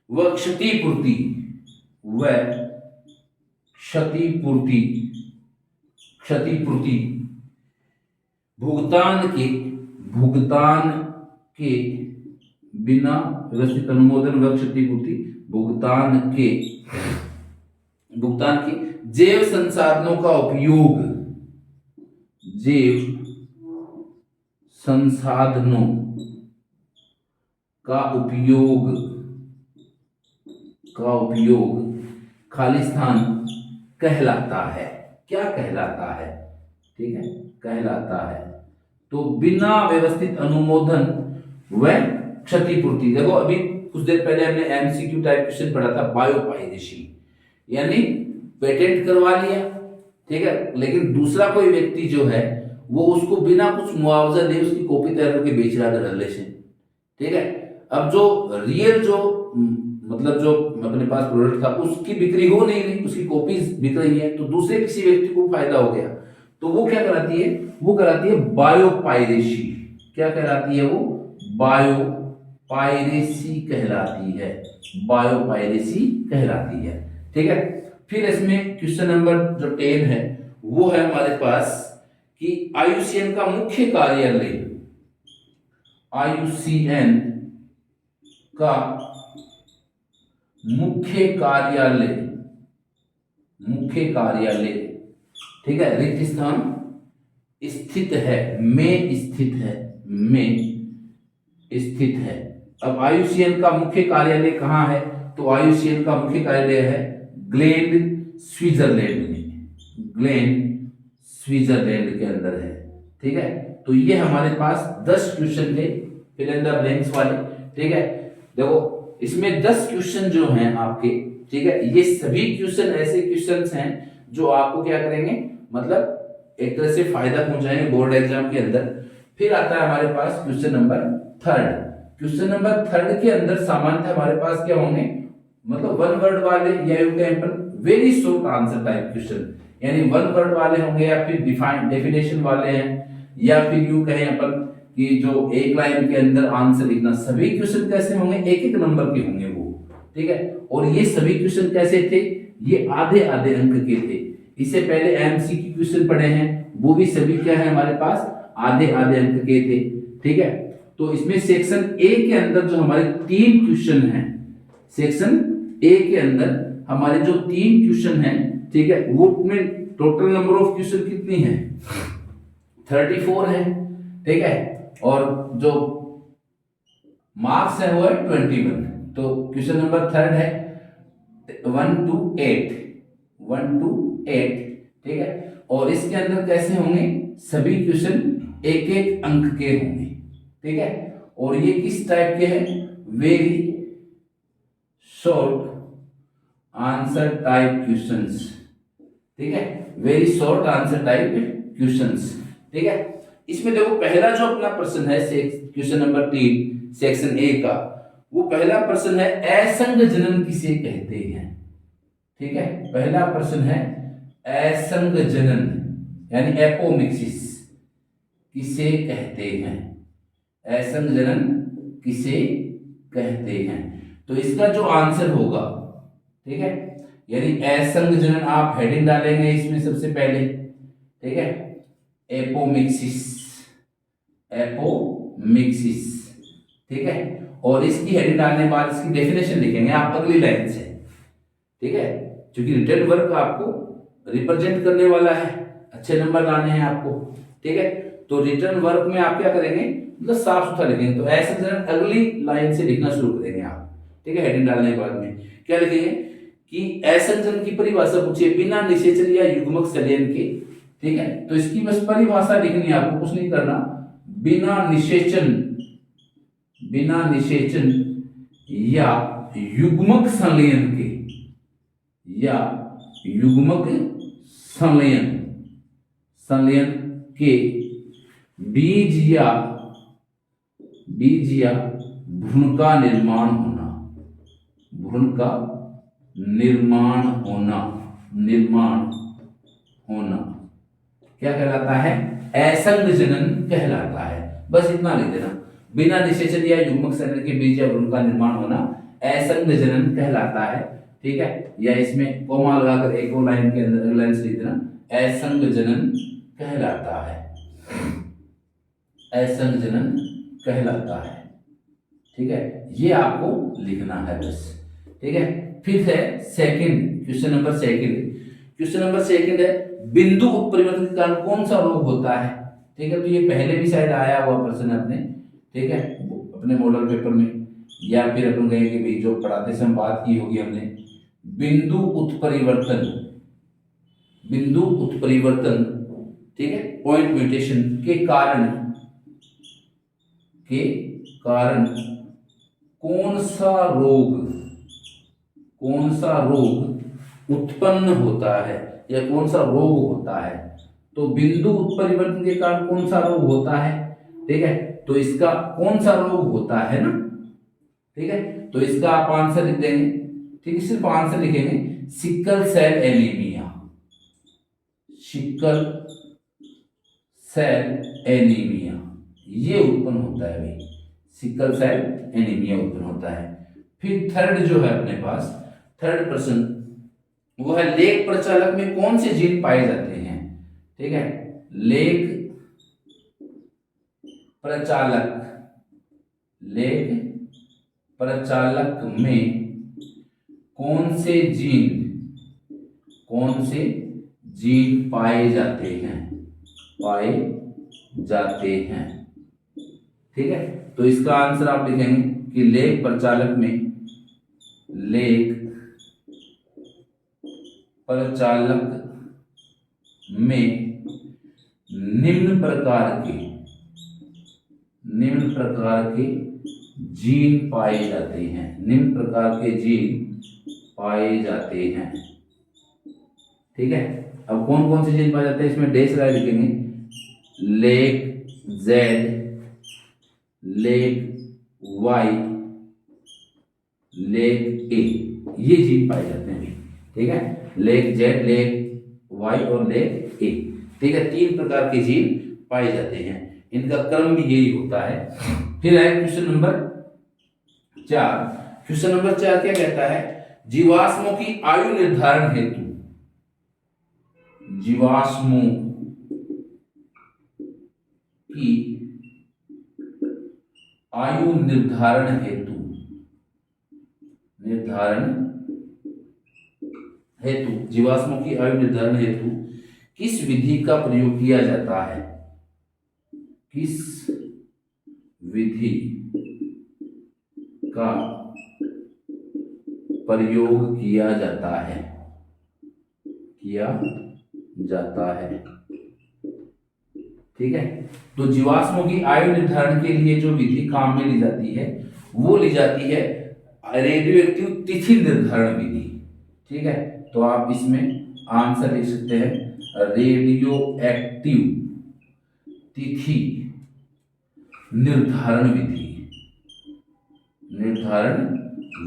व क्षतिपूर्ति भुगतान के बिना व्यवस्थित अनुमोदन व क्षतिपूर्ति भुगतान के जैव संसाधनों का उपयोग खालिस्तान कहलाता है। क्या कहलाता है? ठीक है, कहलाता है। तो बिना व्यवस्थित अनुमोदन व क्षतिपूर्ति। देखो अभी कुछ देर पहले हमने एमसीक्यू टाइप क्वेश्चन पढ़ा था बायोपायरेसी, यानी पेटेंट करवा लिया, ठीक है, लेकिन दूसरा कोई व्यक्ति जो है वो उसको बिना कुछ मुआवजा दे उसकी कॉपी तैयार करके बेच रहा था डल्ले से, ठीक है। अब जो रियल जो मतलब जो अपने पास प्रोडक्ट था उसकी बिक्री हो नहीं रही, उसकी कॉपीज बिक रही है, तो दूसरे किसी व्यक्ति को फायदा हो गया, तो वो क्या कराती है, वो कराती है बायोपायरेसी। क्या कहलाती है वो? बायोपायरेसी कहलाती है, बायोपायरेसी कहलाती है, ठीक है। फिर इसमें क्वेश्चन नंबर जो 10 है वो है हमारे पास कि आईयूसीएन का मुख्य कार्यालय, आईयूसीएन का मुख्य कार्यालय, मुख्य कार्यालय, ठीक है, रिक्त स्थान स्थित है, में स्थित है, में स्थित है। अब आईयूसीएन का मुख्य कार्यालय कहाँ है? तो आईयूसीएन का मुख्य कार्यालय है ग्लेन स्विट्जरलैंड में, ग्लेन स्विट्जरलैंड के अंदर है, ठीक है। तो ये हमारे पास 10 क्वेश्चन थे फिल इन द ब्लैंक्स वाले, ठीक है। देखो इसमें 10 क्वेश्चन जो हैं आपके, ठीक है, ये सभी क्वेश्चन ऐसे क्वेश्चंस हैं जो आपको क्या करेंगे, मतलब एक तरह से फायदा पहुंचाएंगे बोर्ड एग्जाम के अंदर। फिर आता है हमारे पास क्वेश्चन नंबर 3। क्वेश्चन नंबर 3 के अंदर सामान्यतः हमारे पास क्या होंगे, मतलब 1 वर्ड वाले या you can very short answer type question, यानी 1 वर्ड वाले होंगे या फिर डिफाइन डेफिनेशन वाले हैं, या फिर यू कहें अपन कि जो एक लाइन के अंदर आंसर लिखना। सभी क्वेश्चन कैसे होंगे, एक एक नंबर के होंगे वो, ठीक है। और ये सभी क्वेश्चन कैसे थे, ये आधे आधे अंक के थे। इससे पहले एमसीक्यू क्वेश्चन पढ़े हैं, वो भी सभी क्या है हमारे पास, आधे आधे अंक के थे, ठीक है। तो इसमें सेक्शन ए के अंदर जो हमारे 3 क्वेश्चन हैं, सेक्शन ए के अंदर हमारे जो 3 क्वेश्चन हैं, ठीक है, वो में टोटल नंबर ऑफ क्वेश्चन कितनी है, 34 है, ठीक है, और जो मार्क्स है वो है 21। तो क्वेश्चन नंबर 3 है 1 to 8, 1 to 8, ठीक है। और इसके अंदर कैसे होंगे, सभी क्वेश्चन एक एक अंक के होंगे, ठीक है। और ये किस टाइप के हैं, very short answer type questions, ठीक है, very short answer type questions, ठीक है। इसमें देखो पहला जो अपना प्रश्न है क्वेश्चन नंबर 3 सेक्शन ए का, वो पहला प्रश्न है असंग जनन किसे कहते हैं, ठीक है। पहला प्रश्न है असंग जनन यानी एपोमिक्सिस किसे कहते हैं, असंग जनन किसे कहते हैं। तो इसका जो आंसर होगा, ठीक है, यानी असंग जनन आप हेडिंग डालेंगे इसमें सबसे पहले, ठीक है, एपोमिक्सिस, एपोमिक्सिस, ठीक है। और इसकी हेडिंग डालने के बाद इसकी डेफिनेशन लिखेंगे आप अगली लाइन से, ठीक है, क्योंकि रिटन वर्क आपको रिप्रेजेंट करने वाला है, अच्छे नंबर लाने हैं आपको, ठीक है। तो रिटन वर्क में आप क्या करेंगे, मतलब साफ सुथरा लिखेंगे। तो ऐसा जनन अगली लाइन से लिखना शुरू करेंगे आप, ठीक है। हेडिंग डालने के बाद में क्या लिखेंगे कि ऐसन जन की परिभाषा पूछिए बिना निषेचन या युग्मक संलयन के, ठीक है। तो इसकी बस परिभाषा लिखनी है आपको, कुछ नहीं करना, बिना निषेचन, बिना निषेचन या युग्मक संलयन के, या युग्मक संलयन, संलयन के बीज या भ्रूण का निर्माण होना, भ्रूण का निर्माण होना, निर्माण होना क्या कहलाता है, असंग जनन कहलाता है। बस इतना लिख देना, बिना निषेचन या युग्मक संलयन के बीज या भ्रूण का निर्माण होना असंग जनन कहलाता है, ठीक है। या इसमें कोमा लगाकर एक और लाइन के अंदर लाइन से लिख देना, असंग जनन कहलाता है, असंग जनन कहलाता है, ठीक है। ये आपको लिखना है बस, ठीक है। फिर है second, question number second, question number second है बिंदु उत्परिवर्तन के कारण कौन सा रोग होता है, ठीक है। तो ये पहले भी शायद आया हुआ प्रश्न है अपने, ठीक है, अपने मॉडल पेपर में, या फिर अपन कहेंगे भी जो पढ़ाते समय बात की होगी हमने, बिंदु उत्परिवर्तन, बिंदु उत्परिवर्तन, ठीक है, पॉइंट म्यूटेशन के कारण के कारण कौन सा रोग उत्पन्न होता है या कौन सा रोग होता है। तो बिंदु उत्परिवर्तन के कारण कौन सा रोग होता है, ठीक है, तो इसका कौन सा रोग होता है ना, ठीक है, तो इसका आप आंसर लिख देंगे, ठीक है, सिर्फ आंसर लिखेंगे sickle cell anaemia, sickle cell anaemia ये उत्पन्न होता है भाई, सिकल सेल एनीमिया उत्पन्न होता है। फिर थर्ड जो है अपने पास, थर्ड प्रश्न वो है लेग प्रचालक में कौन से जीन पाए जाते हैं, ठीक है, लेग प्रचालक में कौन से जीन पाए जाते हैं, ठीक है, तो इसका आंसर आप लिखेंगे कि लेग प्रचालक में निम्न प्रकार के जीन पाए जाते हैं, ठीक है। अब कौन कौन से जीन पाए जाते हैं इसमें डैश लगा लिखेंगे, leg Z, leg Y, leg A, ये जीन पाए जाते हैं, ठीक है, लेग जेड, लेग वाई और लेग ए, ठीक है, 3 प्रकार के जीन पाए जाते हैं, इनका क्रम भी यही होता है। फिर है क्वेश्चन नंबर 4। क्वेश्चन नंबर 4 क्या कहता है, जीवाश्मों की आयु निर्धारण हेतु, जीवाश्मों की आयु निर्धारण हेतु जीवाश्मों की आयु निर्धारण हेतु किस विधि का प्रयोग किया जाता है, किस विधि का प्रयोग किया जाता है, ठीक है। तो जीवाश्मों की आयु निर्धारण के लिए जो विधि काम में ली जाती है वो ली जाती है रेडियो एक्टिव तिथि निर्धारण विधि, ठीक है, तो आप इसमें आंसर लिख सकते हैं रेडियो एक्टिव तिथि निर्धारण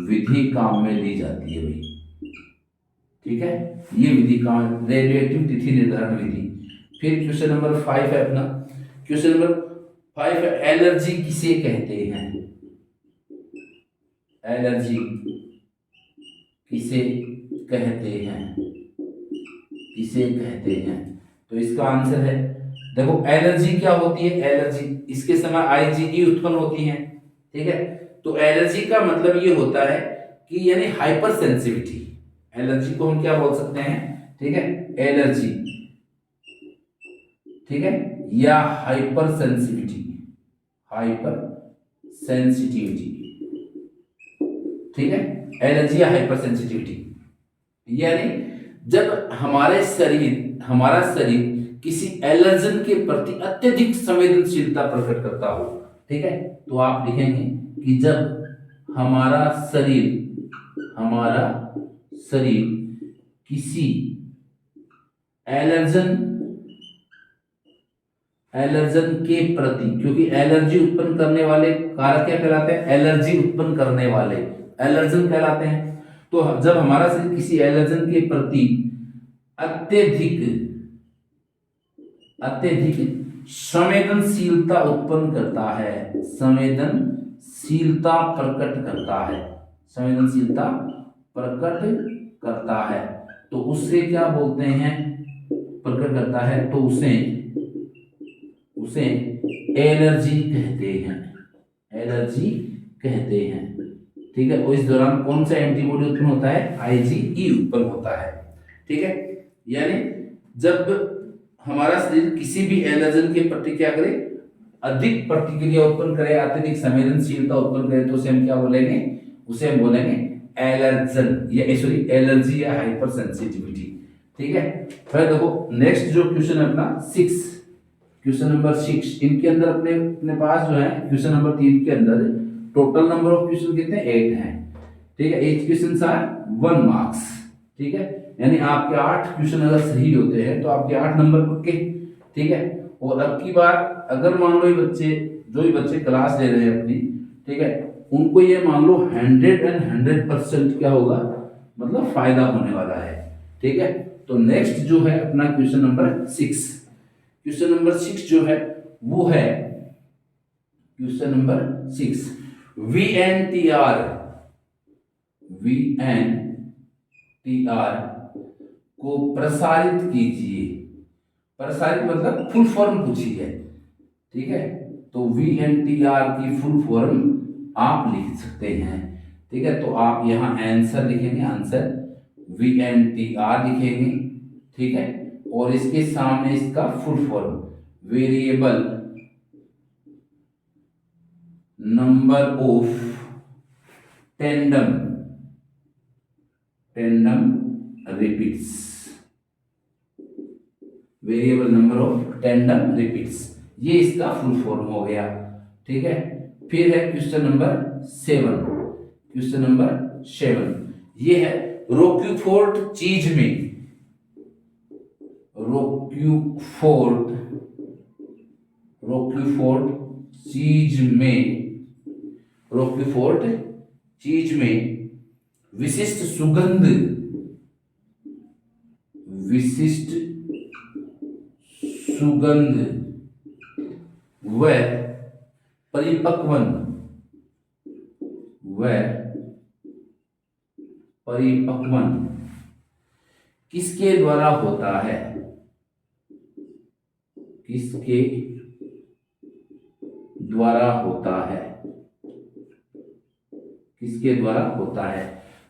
विधि काम में ली जाती है भाई, ठीक है, ये विधि काम, रेडियो एक्टिव तिथि निर्धारण विधि। फिर क्वेश्चन नंबर 5 है अपना, क्वेश्चन नंबर 5 है एलर्जी किसे कहते हैं, एलर्जी किसे कहते हैं, तो इसका आंसर है, देखो एलर्जी क्या होती है, एलर्जी इसके समय आईजीई उत्पन्न होती है, ठीक है, तो एलर्जी का मतलब ये होता है कि यानी हाइपर सेंसिटिविटी, एलर्जी को हम क्या बोल सकते हैं, ठीक है, एलर्जी, ठीक है, या हाइपर सेंसिटिविटी, ठीक है, एलर्जी या हाइपर सेंसिटिविटी, यानी जब हमारा शरीर किसी एलर्जन के प्रति अत्यधिक संवेदनशीलता प्रकट करता हो, ठीक है, तो आप लिखेंगे कि जब हमारा शरीर किसी एलर्जन के प्रति, क्योंकि एलर्जी उत्पन्न करने वाले कारक क्या कहलाते हैं, एलर्जी उत्पन्न करने वाले एलर्जन कहलाते हैं। तो जब हमारा शरीर किसी एलर्जन के प्रति अत्यधिक संवेदनशीलता उत्पन्न करता है, संवेदनशीलता प्रकट करता है, तो उससे क्या बोलते हैं, प्रकट करता है, तो उसे एलर्जी कहते हैं, ठीक है, और इस दौरान कौन सा एंटीबॉडी उत्पन्न होता है, आईजीई उत्पन्न होता है, ठीक है, यानी जब हमारा शरीर किसी भी एलर्जन के प्रति क्या करे, अधिक प्रतिक्रिया उत्पन्न करे, अत्यधिक संवेदनशीलता उत्पन्न करे, तो उसे हम क्या बोलेंगे, उसे हम बोलेंगे एलर्जन या सॉरी एलर्जी या हाइपर सेंसिटिविटी, ठीक है। फिर देखो नेक्स्ट जो क्वेश्चन है अपना 6, क्वेश्चन नंबर 6, इनके अंदर अपने अपने पास जो है क्वेश्चन नंबर 3 के अंदर टोटल नंबर ऑफ क्वेश्चन कितने 8 हैं, ठीक है। 8 क्वेश्चन आर 1 मार्क्स, ठीक है। यानी आपके 8 क्वेश्चन अगर सही होते हैं तो आपके 8 नंबर पक्के, ठीक है। और अब की बार अगर मान लो ये बच्चे जो भी बच्चे क्लास ले रहे हैं अपनी, ठीक है, उनको ये मान लो 100% क्या होगा, मतलब फायदा होने वाला है, ठीक है। तो नेक्स्ट जो है अपना क्वेश्चन नंबर 6, क्वेश्चन नंबर 6 जो है वो है क्वेश्चन नंबर 6, VNTR को प्रसारित कीजिए। प्रसारित मतलब फुल फॉर्म पूछी है, ठीक है। तो VNTR की फुल फॉर्म आप लिख सकते हैं, ठीक है। तो आप यहाँ आंसर लिखेंगे, आंसर VNTR लिखेंगे, ठीक है। और इसके सामने इसका full form variable number of tandem repeats, variable number of tandem repeats, ये इसका फुल फॉर्म हो गया, ठीक है। फिर है क्वेश्चन नंबर 7, क्वेश्चन नंबर 7 ये है रोक्यूफोर्ट चीज में, रोक्यूफोर्ट चीज में, रोक्यूफोर्ट चीज में विशिष्ट सुगंध, विशिष्ट सुगंध व परिपक्वन किसके द्वारा होता है, किसके द्वारा होता है, किसके द्वारा होता है।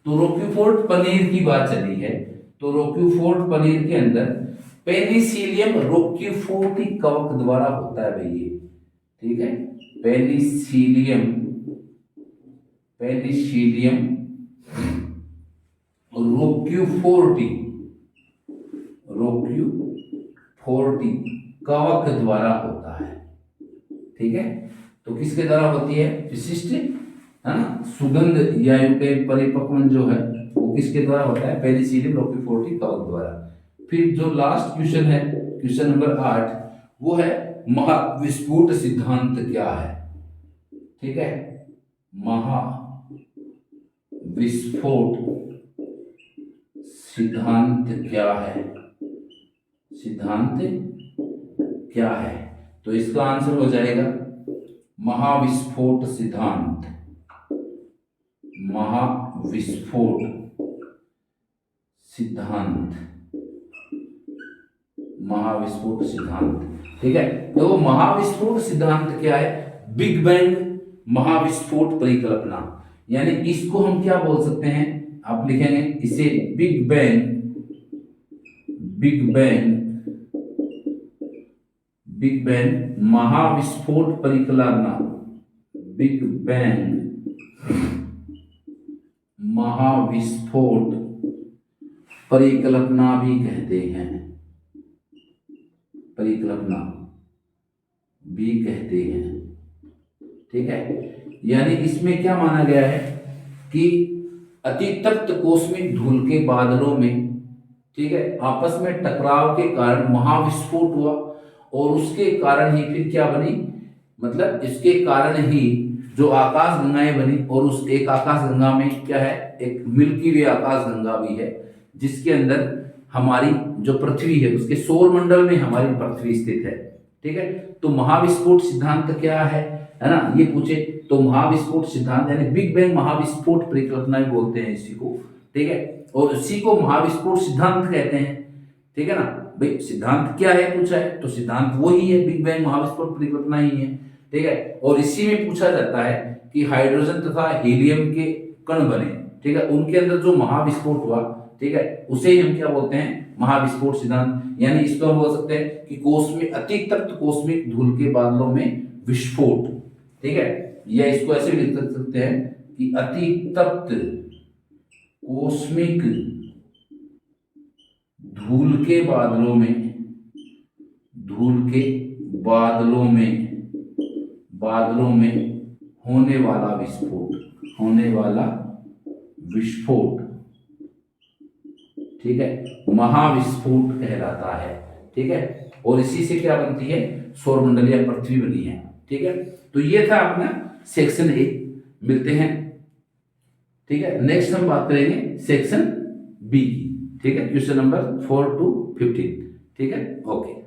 तो रोक्यूफोर्ट पनीर की बात चली है, तो रोक्यूफोर्ट पनीर के अंदर पेनिसिलियम रोक्यूफोर्टी कवक द्वारा होता है भाई ये, ठीक है। पेनिसिलियम रोक्यूफोर्टी कवक द्वारा होता है, ठीक है। तो किसके द्वारा होती है, विशिष्ट, है ना, सुगंध या परिपक्वन जो है वो किसके द्वारा होता है, पेनिसिलियम रोक्यूफोर्टी कवक द्वारा। फिर जो लास्ट क्वेश्चन है क्वेश्चन नंबर 8 वो है महाविस्फोट सिद्धांत क्या है, ठीक है। महाविस्फोट सिद्धांत क्या है, सिद्धांत क्या है। तो इसका आंसर हो जाएगा महाविस्फोट सिद्धांत, महाविस्फोट सिद्धांत, महाविस्फोट सिद्धांत, ठीक है। तो महाविस्फोट सिद्धांत क्या है, बिग बैंग महाविस्फोट परिकल्पना, यानी इसको हम क्या बोल सकते हैं, आप लिखेंगे इसे बिग बैंग महाविस्फोट परिकल्पना, बिग बैंग महाविस्फोट परिकल्पना भी कहते हैं, परिकल्पना भी कहते हैं, ठीक है। यानी इसमें क्या माना गया है कि अतितप्त कॉस्मिक धूल के बादलों में, ठीक है, आपस में टकराव के कारण महाविस्फोट हुआ और उसके कारण ही फिर क्या बनी, मतलब इसके कारण ही जो आकाश गंगाएं बनी। और उस एक आकाश गंगा में क्या है, एक मिल्की वे आकाश गंगा भी है जिसके अंदर हमारी जो पृथ्वी है उसके सौर मंडल में हमारी पृथ्वी स्थित है, ठीक है। तो महाविस्फोट सिद्धांत क्या है ना, ये पूछे तो महाविस्फोट सिद्धांत यानी बिग बैंग महाविस्फोट परिकल्पना भी बोलते हैं इसी को, ठीक है। और इसी को महाविस्फोट सिद्धांत कहते हैं, ठीक है ना। भाई सिद्धांत क्या है पूछा है तो सिद्धांत वही है, बिग बैंग महाविस्फोट परिकल्पना ही है, ठीक है। और इसी में पूछा जाता है कि हाइड्रोजन तथा हीलियम के कण बने, ठीक है, उनके अंदर जो महाविस्फोट हुआ, ठीक है, उसे ही हम क्या बोलते हैं, महाविस्फोट सिद्धांत। यानी इसको हम बोल सकते हैं कि कॉस्मिक अतितप्त कॉस्मिक धूल के बादलों में विस्फोट, ठीक है। या इसको ऐसे भी लिख सकते हैं कि अतितप्त कॉस्मिक धूल के बादलों में, धूल के बादलों में होने वाला विस्फोट, ठीक है, महाविस्फोट कहलाता है। ठीक है, और इसी से क्या बनती है, सौरमंडल या पृथ्वी बनी है। ठीक है, तो ये था अपना सेक्शन ए। मिलते हैं, ठीक है, नेक्स्ट हम बात करेंगे सेक्शन बी की। ठीक है, क्वेश्चन नंबर 4 to 15। ठीक है, ओके।